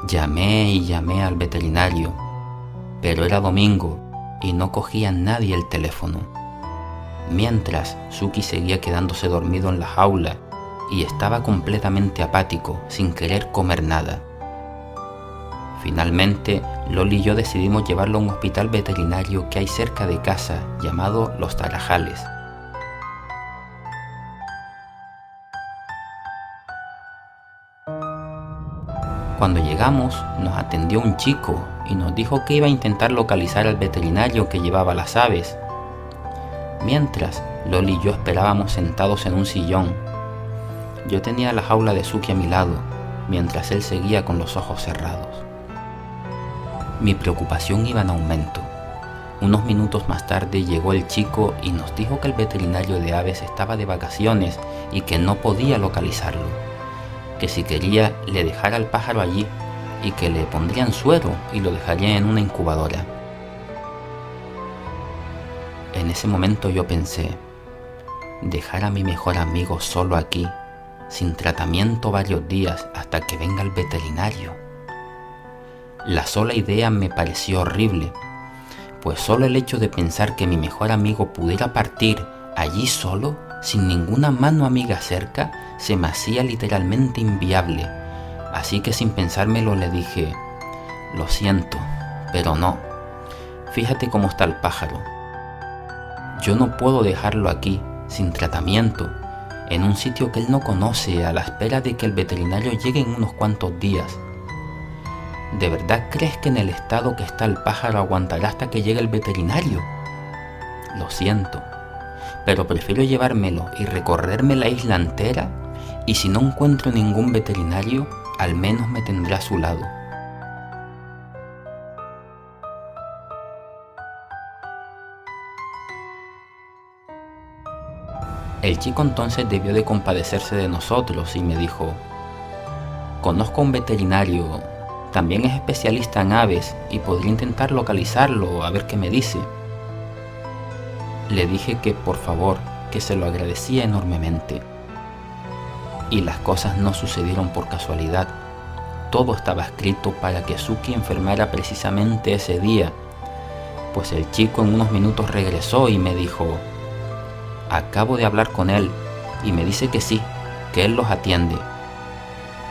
Llamé y llamé al veterinario, pero era domingo y no cogía nadie el teléfono. Mientras, Suki seguía quedándose dormido en la jaula y estaba completamente apático, sin querer comer nada. Finalmente, Loli y yo decidimos llevarlo a un hospital veterinario que hay cerca de casa, llamado Los Tarajales. Cuando llegamos, nos atendió un chico y nos dijo que iba a intentar localizar al veterinario que llevaba las aves. Mientras, Loli y yo esperábamos sentados en un sillón. Yo tenía la jaula de Suki a mi lado, mientras él seguía con los ojos cerrados. Mi preocupación iba en aumento. Unos minutos más tarde llegó el chico y nos dijo que el veterinario de aves estaba de vacaciones y que no podía localizarlo, que si quería le dejara al pájaro allí y que le pondrían suero y lo dejaría en una incubadora. En ese momento yo pensé, dejar a mi mejor amigo solo aquí, sin tratamiento varios días hasta que venga el veterinario. La sola idea me pareció horrible, pues solo el hecho de pensar que mi mejor amigo pudiera partir allí solo, sin ninguna mano amiga cerca, se me hacía literalmente inviable. Así que sin pensármelo le dije: «Lo siento, pero no. Fíjate cómo está el pájaro. Yo no puedo dejarlo aquí, sin tratamiento, en un sitio que él no conoce, a la espera de que el veterinario llegue en unos cuantos días. ¿De verdad crees que en el estado que está el pájaro aguantará hasta que llegue el veterinario? Lo siento, pero prefiero llevármelo y recorrerme la isla entera, y si no encuentro ningún veterinario, al menos me tendrá a su lado. El chico entonces debió de compadecerse de nosotros y me dijo: conozco a un veterinario, también es especialista en aves y podría intentar localizarlo a ver qué me dice. Le dije que por favor, que se lo agradecía enormemente. Y las cosas no sucedieron por casualidad. Todo estaba escrito para que Suki enfermara precisamente ese día, pues el chico en unos minutos regresó y me dijo: acabo de hablar con él y me dice que sí, que él los atiende.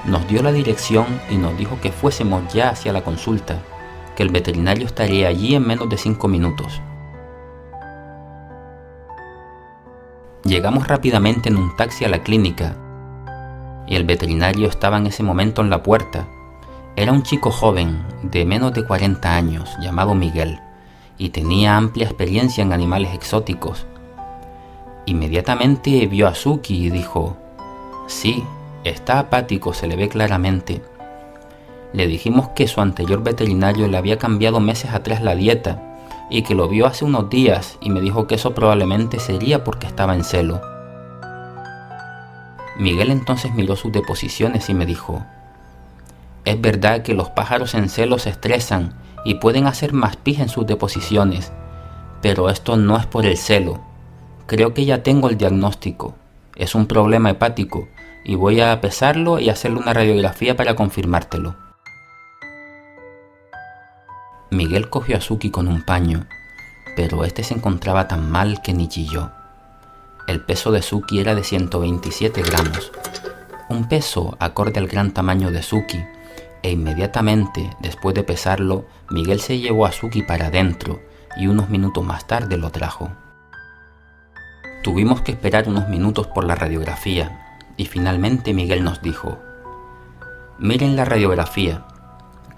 Nos dio la dirección y nos dijo que fuésemos ya hacia la consulta, que el veterinario estaría allí en menos de 5 minutos. Llegamos rápidamente en un taxi a la clínica y el veterinario estaba en ese momento en la puerta. Era un chico joven de menos de 40 años llamado Miguel y tenía amplia experiencia en animales exóticos. Inmediatamente vio a Suki y dijo: sí, está apático, se le ve claramente. Le dijimos que su anterior veterinario le había cambiado meses atrás la dieta y que lo vio hace unos días y me dijo que eso probablemente sería porque estaba en celo. Miguel entonces miró sus deposiciones y me dijo: es verdad que los pájaros en celo se estresan y pueden hacer más pis en sus deposiciones, pero esto no es por el celo. Creo que ya tengo el diagnóstico. Es un problema hepático y voy a pesarlo y hacerle una radiografía para confirmártelo. Miguel cogió a Suki con un paño, pero este se encontraba tan mal que ni chilló. El peso de Suki era de 127 gramos, un peso acorde al gran tamaño de Suki, e inmediatamente después de pesarlo, Miguel se llevó a Suki para adentro y unos minutos más tarde lo trajo. Tuvimos que esperar unos minutos por la radiografía y finalmente Miguel nos dijo: miren la radiografía,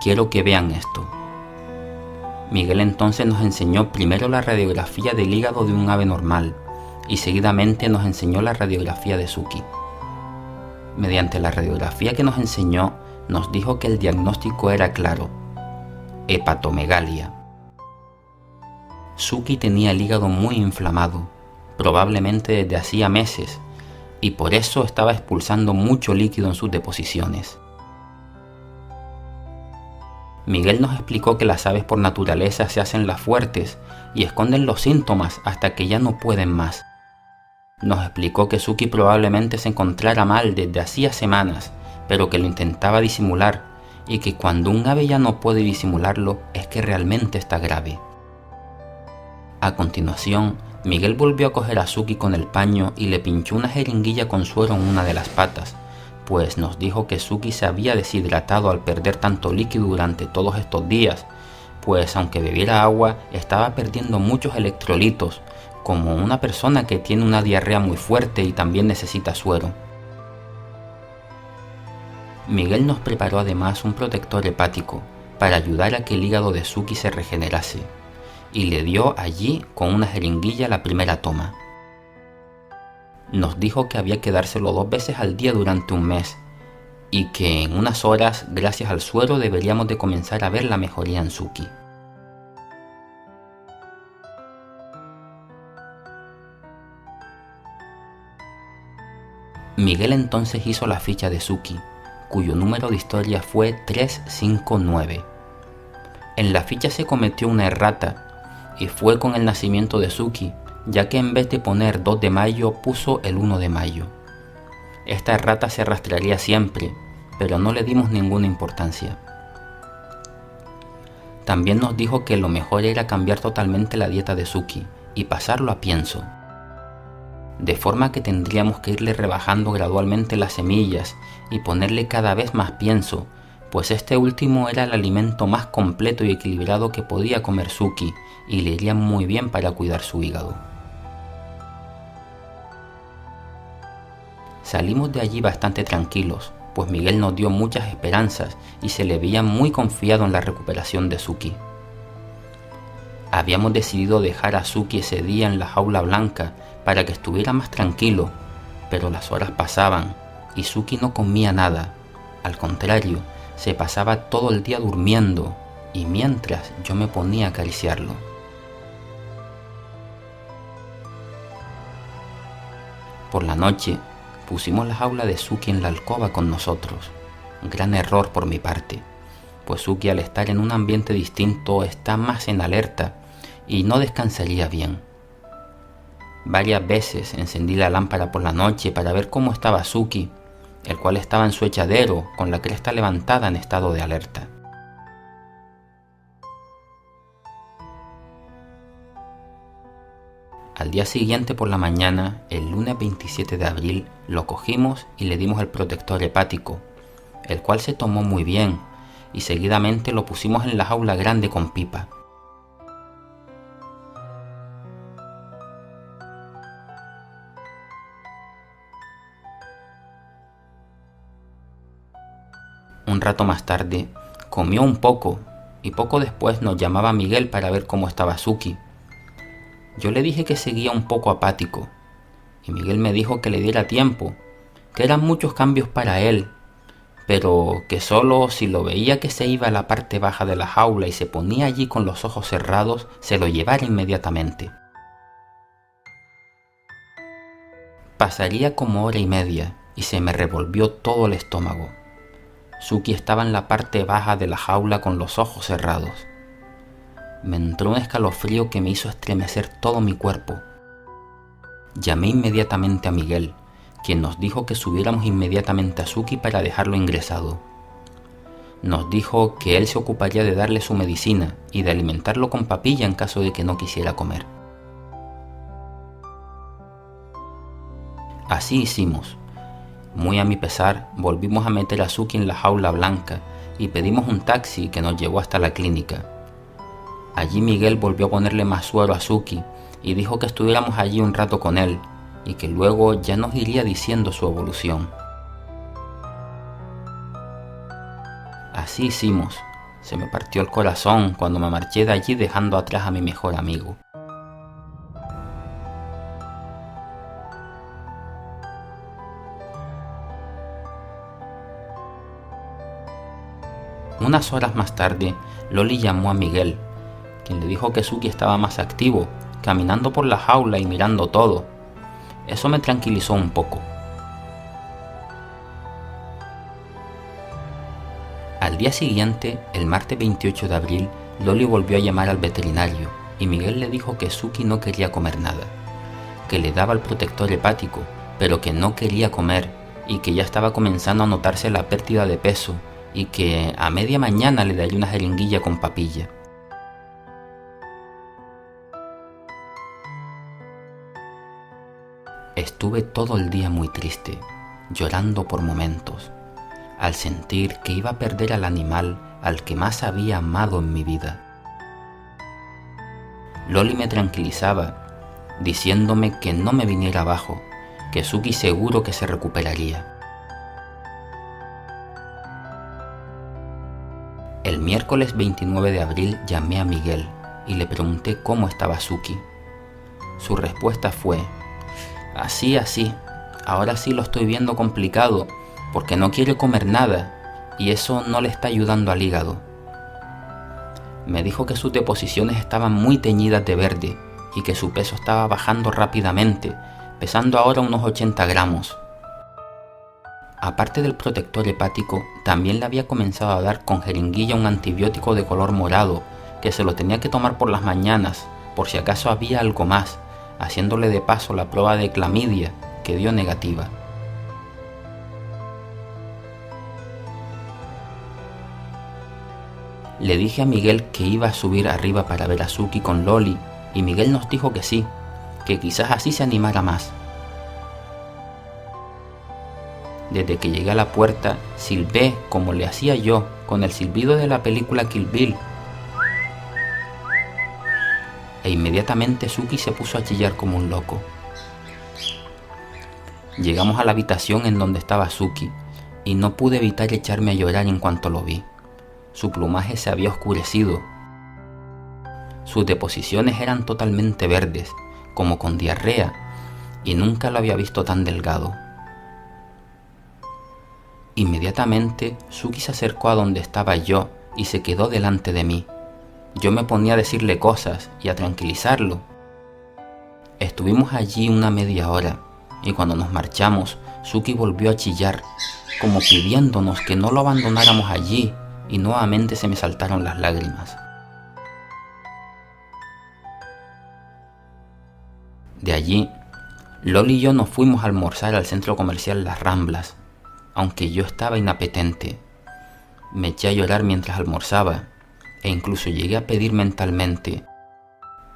quiero que vean esto. Miguel entonces nos enseñó primero la radiografía del hígado de un ave normal y seguidamente nos enseñó la radiografía de Suki. Mediante la radiografía que nos enseñó, nos dijo que el diagnóstico era claro: hepatomegalia. Suki tenía el hígado muy inflamado, probablemente desde hacía meses, y por eso estaba expulsando mucho líquido en sus deposiciones. Miguel nos explicó que las aves por naturaleza se hacen las fuertes y esconden los síntomas hasta que ya no pueden más. Nos explicó que Suki probablemente se encontrara mal desde hacía semanas, pero que lo intentaba disimular, y que cuando un ave ya no puede disimularlo es que realmente está grave. A continuación, Miguel volvió a coger a Suki con el paño y le pinchó una jeringuilla con suero en una de las patas, pues nos dijo que Suki se había deshidratado al perder tanto líquido durante todos estos días, pues aunque bebiera agua, estaba perdiendo muchos electrolitos, como una persona que tiene una diarrea muy fuerte y también necesita suero. Miguel nos preparó además un protector hepático para ayudar a que el hígado de Suki se regenerase, y le dio allí con una jeringuilla la primera toma. Nos dijo que había que dárselo 2 veces al día durante un mes y que en unas horas, gracias al suero, deberíamos de comenzar a ver la mejoría en Suki. Miguel entonces hizo la ficha de Suki, cuyo número de historia fue 359. En la ficha se cometió una errata y fue con el nacimiento de Suki, ya que en vez de poner 2 de mayo puso el 1 de mayo. Esta errata se arrastraría siempre, pero no le dimos ninguna importancia. También nos dijo que lo mejor era cambiar totalmente la dieta de Suki y pasarlo a pienso, de forma que tendríamos que irle rebajando gradualmente las semillas y ponerle cada vez más pienso, pues este último era el alimento más completo y equilibrado que podía comer Suki y le iría muy bien para cuidar su hígado. Salimos de allí bastante tranquilos, pues Miguel nos dio muchas esperanzas y se le veía muy confiado en la recuperación de Suki. Habíamos decidido dejar a Suki ese día en la jaula blanca para que estuviera más tranquilo, pero las horas pasaban y Suki no comía nada. Al contrario, se pasaba todo el día durmiendo y mientras yo me ponía a acariciarlo. Por la noche pusimos la jaula de Suki en la alcoba con nosotros. Un gran error por mi parte, pues Suki al estar en un ambiente distinto está más en alerta y no descansaría bien. Varias veces encendí la lámpara por la noche para ver cómo estaba Suki, el cual estaba en su echadero con la cresta levantada en estado de alerta. Al día siguiente por la mañana, el lunes 27 de abril, lo cogimos y le dimos el protector hepático, el cual se tomó muy bien y seguidamente lo pusimos en la jaula grande con pipa. Un rato más tarde, comió un poco y poco después nos llamaba Miguel para ver cómo estaba Suki. Yo le dije que seguía un poco apático y Miguel me dijo que le diera tiempo, que eran muchos cambios para él, pero que solo si lo veía que se iba a la parte baja de la jaula y se ponía allí con los ojos cerrados, se lo llevara inmediatamente. Pasaría como hora y media y se me revolvió todo el estómago. Suki estaba en la parte baja de la jaula con los ojos cerrados. Me entró un escalofrío que me hizo estremecer todo mi cuerpo. Llamé inmediatamente a Miguel, quien nos dijo que subiéramos inmediatamente a Suki para dejarlo ingresado. Nos dijo que él se ocuparía de darle su medicina y de alimentarlo con papilla en caso de que no quisiera comer. Así hicimos. Muy a mi pesar, volvimos a meter a Suki en la jaula blanca y pedimos un taxi que nos llevó hasta la clínica. Allí Miguel volvió a ponerle más suero a Suki y dijo que estuviéramos allí un rato con él y que luego ya nos iría diciendo su evolución. Así hicimos. Se me partió el corazón cuando me marché de allí dejando atrás a mi mejor amigo. Unas horas más tarde, Loli llamó a Miguel, quien le dijo que Suki estaba más activo, caminando por la jaula y mirando todo. Eso me tranquilizó un poco. Al día siguiente, el martes 28 de abril, Loli volvió a llamar al veterinario y Miguel le dijo que Suki no quería comer nada, que le daba el protector hepático, pero que no quería comer y que ya estaba comenzando a notarse la pérdida de peso y que a media mañana le daría una jeringuilla con papilla. Estuve todo el día muy triste, llorando por momentos, al sentir que iba a perder al animal al que más había amado en mi vida. Loli me tranquilizaba, diciéndome que no me viniera abajo, que Suki seguro que se recuperaría. El miércoles 29 de abril llamé a Miguel y le pregunté cómo estaba Suki. Su respuesta fue: así, ahora sí lo estoy viendo complicado porque no quiere comer nada y eso no le está ayudando al hígado. Me dijo que sus deposiciones estaban muy teñidas de verde y que su peso estaba bajando rápidamente, pesando ahora unos 80 gramos. Aparte del protector hepático, también le había comenzado a dar con jeringuilla un antibiótico de color morado que se lo tenía que tomar por las mañanas por si acaso había algo más, haciéndole de paso la prueba de clamidia, que dio negativa. Le dije a Miguel que iba a subir arriba para ver a Suki con Loli y Miguel nos dijo que sí, que quizás así se animara más. Desde que llegué a la puerta, silbé como le hacía yo con el silbido de la película Kill Bill. E inmediatamente Suki se puso a chillar como un loco. Llegamos a la habitación en donde estaba Suki y no pude evitar echarme a llorar en cuanto lo vi. Su plumaje se había oscurecido. Sus deposiciones eran totalmente verdes, como con diarrea, y nunca lo había visto tan delgado. Inmediatamente, Suki se acercó a donde estaba yo y se quedó delante de mí. Yo me ponía a decirle cosas y a tranquilizarlo. Estuvimos allí una media hora, y cuando nos marchamos, Suki volvió a chillar, como pidiéndonos que no lo abandonáramos allí, y nuevamente se me saltaron las lágrimas. De allí, Loli y yo nos fuimos a almorzar al centro comercial Las Ramblas, aunque yo estaba inapetente. Me eché a llorar mientras almorzaba, e incluso llegué a pedir mentalmente: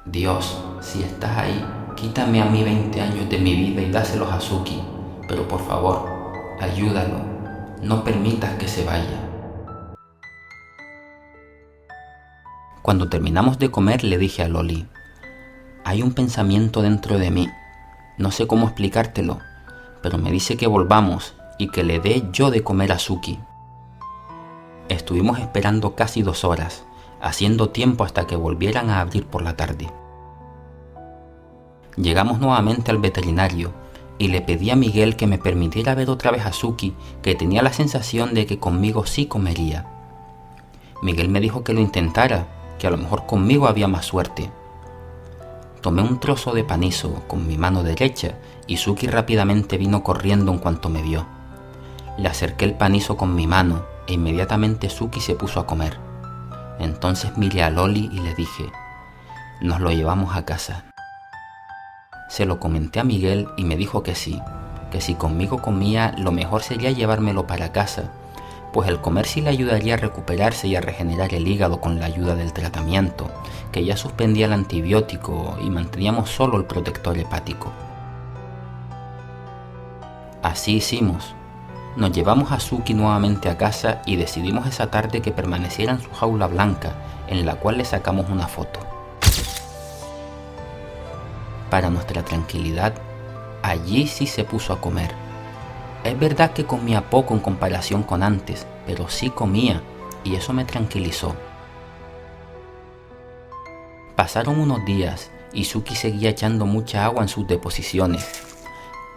Dios, si estás ahí, quítame a mí 20 años de mi vida y dáselos a Suki, pero por favor, ayúdalo, no permitas que se vaya. Cuando terminamos de comer le dije a Loli: hay un pensamiento dentro de mí, no sé cómo explicártelo, pero me dice que volvamos y que le dé yo de comer a Suki. Estuvimos esperando casi 2 horas, haciendo tiempo hasta que volvieran a abrir por la tarde. Llegamos nuevamente al veterinario y le pedí a Miguel que me permitiera ver otra vez a Suki, que tenía la sensación de que conmigo sí comería. Miguel me dijo que lo intentara, que a lo mejor conmigo había más suerte. Tomé un trozo de panizo con mi mano derecha y Suki rápidamente vino corriendo en cuanto me vio. Le acerqué el panizo con mi mano e inmediatamente Suki se puso a comer. Entonces miré a Loli y le dije: nos lo llevamos a casa. Se lo comenté a Miguel y me dijo que sí, que si conmigo comía lo mejor sería llevármelo para casa, pues el comer sí le ayudaría a recuperarse y a regenerar el hígado con la ayuda del tratamiento, que ya suspendía el antibiótico y manteníamos solo el protector hepático. Así hicimos. Nos llevamos a Suki nuevamente a casa y decidimos esa tarde que permaneciera en su jaula blanca, en la cual le sacamos una foto. Para nuestra tranquilidad, allí sí se puso a comer. Es verdad que comía poco en comparación con antes, pero sí comía, y eso me tranquilizó. Pasaron unos días y Suki seguía echando mucha agua en sus deposiciones.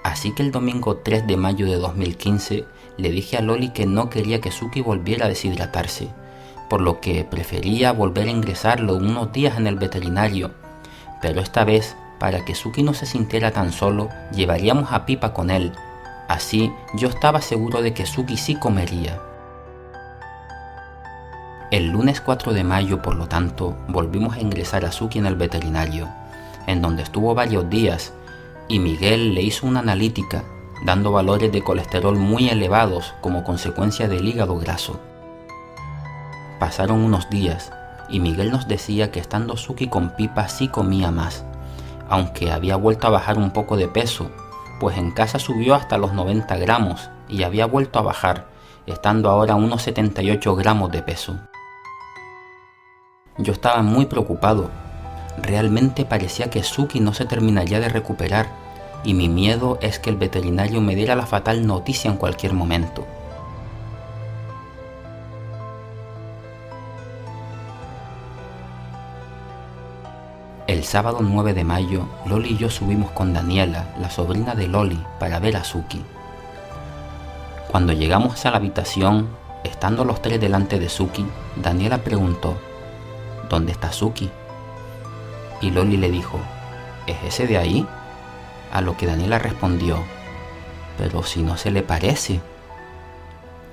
Así que el domingo 3 de mayo de 2015 le dije a Loli que no quería que Suki volviera a deshidratarse, por lo que prefería volver a ingresarlo unos días en el veterinario, pero esta vez, para que Suki no se sintiera tan solo, llevaríamos a Pipa con él. Así yo estaba seguro de que Suki sí comería. El lunes 4 de mayo, por lo tanto, volvimos a ingresar a Suki en el veterinario, en donde estuvo varios días, y Miguel le hizo una analítica, dando valores de colesterol muy elevados como consecuencia del hígado graso. Pasaron unos días, y Miguel nos decía que estando Suki con Pipa sí comía más, aunque había vuelto a bajar un poco de peso, pues en casa subió hasta los 90 gramos y había vuelto a bajar, estando ahora a unos 78 gramos de peso. Yo estaba muy preocupado. Realmente parecía que Suki no se terminaría de recuperar, y mi miedo es que el veterinario me diera la fatal noticia en cualquier momento. El sábado 9 de mayo, Loli y yo subimos con Daniela, la sobrina de Loli, para ver a Suki. Cuando llegamos a la habitación, estando los tres delante de Suki, Daniela preguntó: ¿dónde está Suki? Y Loli le dijo: ¿es ese de ahí? A lo que Daniela respondió: pero si no se le parece.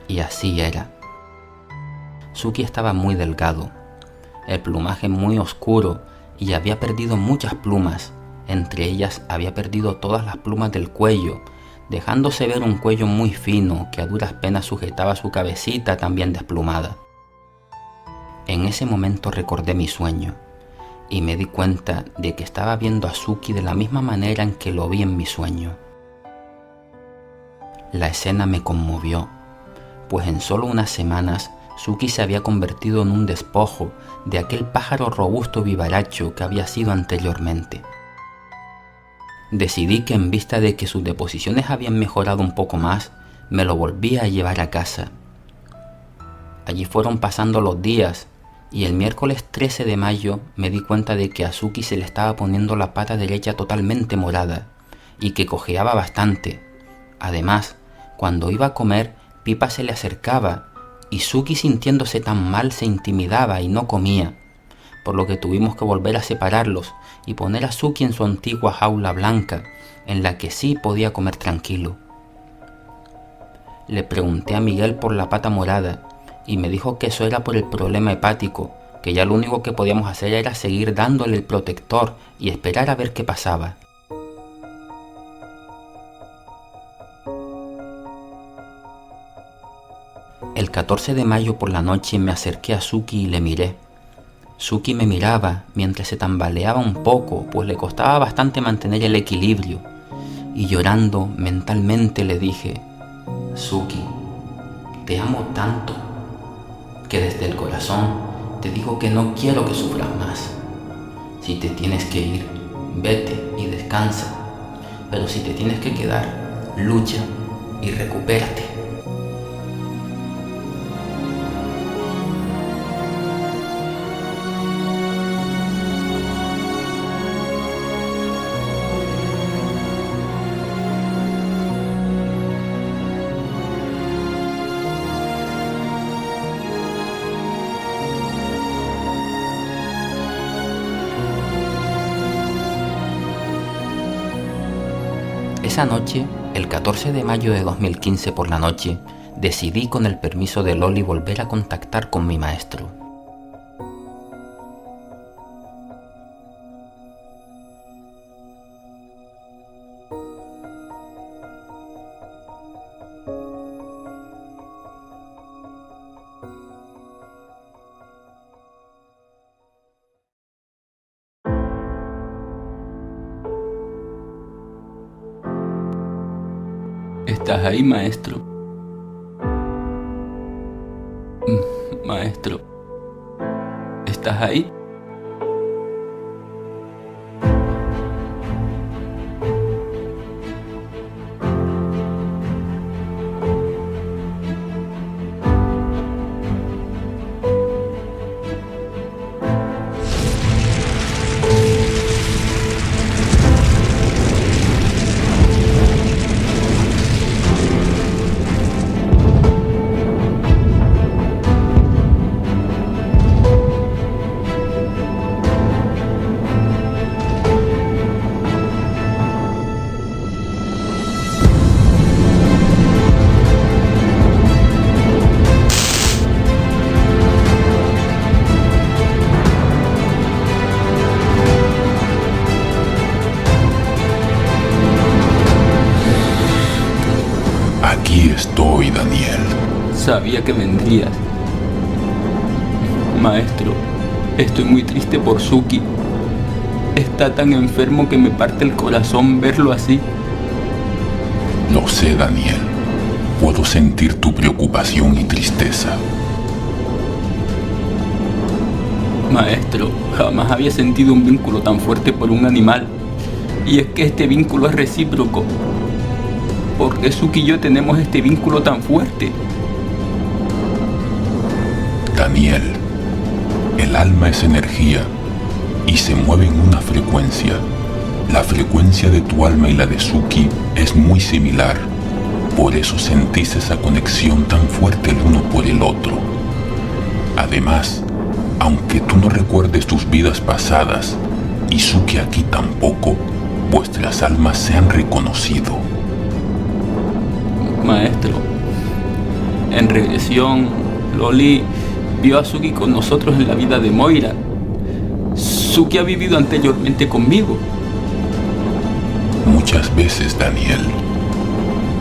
Y así era. Suki estaba muy delgado, el plumaje muy oscuro y había perdido muchas plumas. Entre ellas había perdido todas las plumas del cuello, dejándose ver un cuello muy fino que a duras penas sujetaba su cabecita también desplumada. En ese momento recordé mi sueño y me di cuenta de que estaba viendo a Suki de la misma manera en que lo vi en mi sueño. La escena me conmovió, pues en solo unas semanas Suki se había convertido en un despojo de aquel pájaro robusto vivaracho que había sido anteriormente. Decidí que en vista de que sus deposiciones habían mejorado un poco más, me lo volvía a llevar a casa. Allí fueron pasando los días Y el miércoles 13 de mayo me di cuenta de que a Suki se le estaba poniendo la pata derecha totalmente morada y que cojeaba bastante. Además, cuando iba a comer, Pipa se le acercaba y Suki, sintiéndose tan mal, se intimidaba y no comía, por lo que tuvimos que volver a separarlos y poner a Suki en su antigua jaula blanca, en la que sí podía comer tranquilo. Le pregunté a Miguel por la pata morada y me dijo que eso era por el problema hepático, que ya lo único que podíamos hacer era seguir dándole el protector y esperar a ver qué pasaba. El 14 de mayo por la noche me acerqué a Suki y le miré. Suki me miraba mientras se tambaleaba un poco, pues le costaba bastante mantener el equilibrio, y llorando mentalmente le dije: Suki, te amo tanto que desde el corazón te digo que no quiero que sufras más. Si te tienes que ir, vete y descansa, pero si te tienes que quedar, lucha y recupérate. Esa noche, el 14 de mayo de 2015 por la noche, decidí con el permiso de Loli volver a contactar con mi maestro. ¿Estás ahí, maestro? Maestro, ¿estás ahí? Aquí estoy, Daniel. Sabía que vendrías. Maestro, estoy muy triste por Suki. Está tan enfermo que me parte el corazón verlo así. Lo sé, Daniel. Puedo sentir tu preocupación y tristeza. Maestro, jamás había sentido un vínculo tan fuerte por un animal. Y es que este vínculo es recíproco. ¿Por qué Suki y yo tenemos este vínculo tan fuerte? Daniel, el alma es energía y se mueve en una frecuencia. La frecuencia de tu alma y la de Suki es muy similar. Por eso sentís esa conexión tan fuerte el uno por el otro. Además, aunque tú no recuerdes tus vidas pasadas y Suki aquí tampoco, vuestras almas se han reconocido. Maestro, en regresión, Loli vio a Suki con nosotros en la vida de Moira. Suki ha vivido anteriormente conmigo. Muchas veces, Daniel.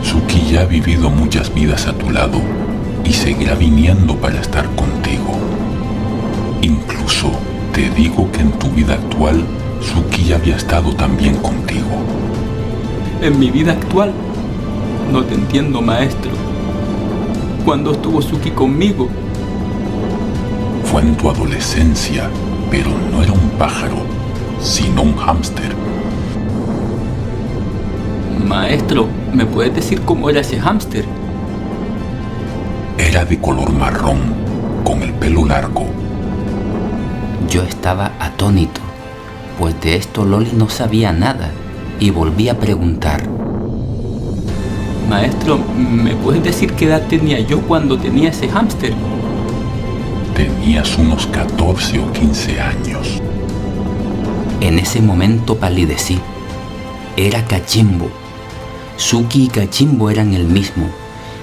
Suki ya ha vivido muchas vidas a tu lado y seguirá viniendo para estar contigo. Incluso te digo que en tu vida actual, Suki ya había estado también contigo. ¿En mi vida actual? No te entiendo, maestro. ¿Cuándo estuvo Suki conmigo? Fue en tu adolescencia, pero no era un pájaro, sino un hámster. Maestro, ¿me puedes decir cómo era ese hámster? Era de color marrón, con el pelo largo. Yo estaba atónito, pues de esto Loli no sabía nada, y volví a preguntar. Maestro, ¿me puedes decir qué edad tenía yo cuando tenía ese hámster? Tenías unos 14 o 15 años. En ese momento palidecí. Era Cachimbo. Suki y Cachimbo eran el mismo,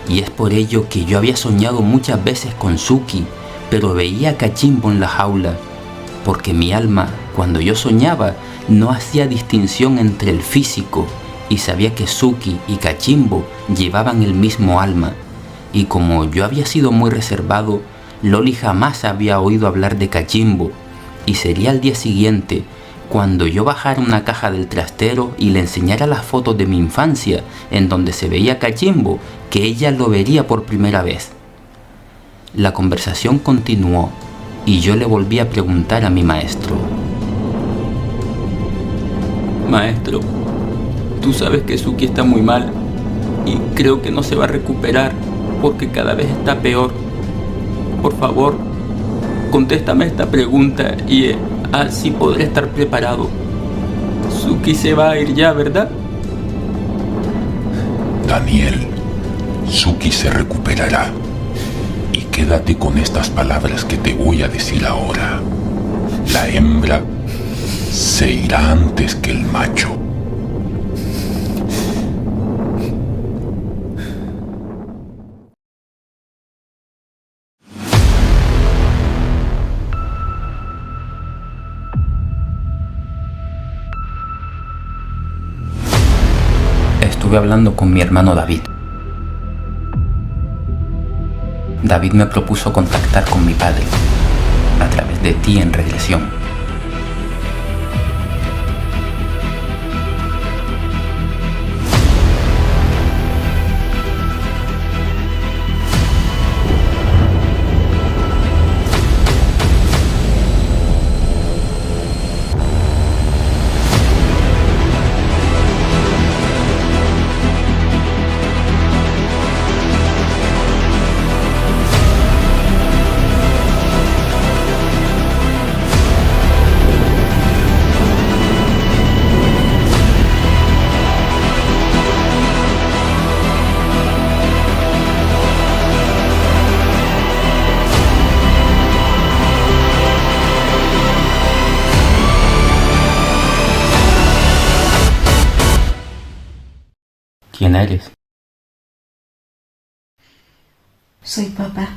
y es por ello que yo había soñado muchas veces con Suki, pero veía a Cachimbo en la jaula, porque mi alma, cuando yo soñaba, no hacía distinción entre el físico, y sabía que Suki y Cachimbo llevaban el mismo alma, y como yo había sido muy reservado, Loli jamás había oído hablar de Cachimbo, y sería al día siguiente, cuando yo bajara una caja del trastero y le enseñara las fotos de mi infancia en donde se veía Cachimbo, que ella lo vería por primera vez. La conversación continuó y yo le volví a preguntar a mi maestro. Maestro, tú sabes que Suki está muy mal y creo que no se va a recuperar porque cada vez está peor. Por favor, contéstame esta pregunta y así podré estar preparado. Suki se va a ir ya, ¿verdad? Daniel, Suki se recuperará. Y quédate con estas palabras que te voy a decir ahora. La hembra se irá antes que el macho. Estuve hablando con mi hermano David. David me propuso contactar con mi padre a través de ti en regresión. ¿Quién eres? Soy papá.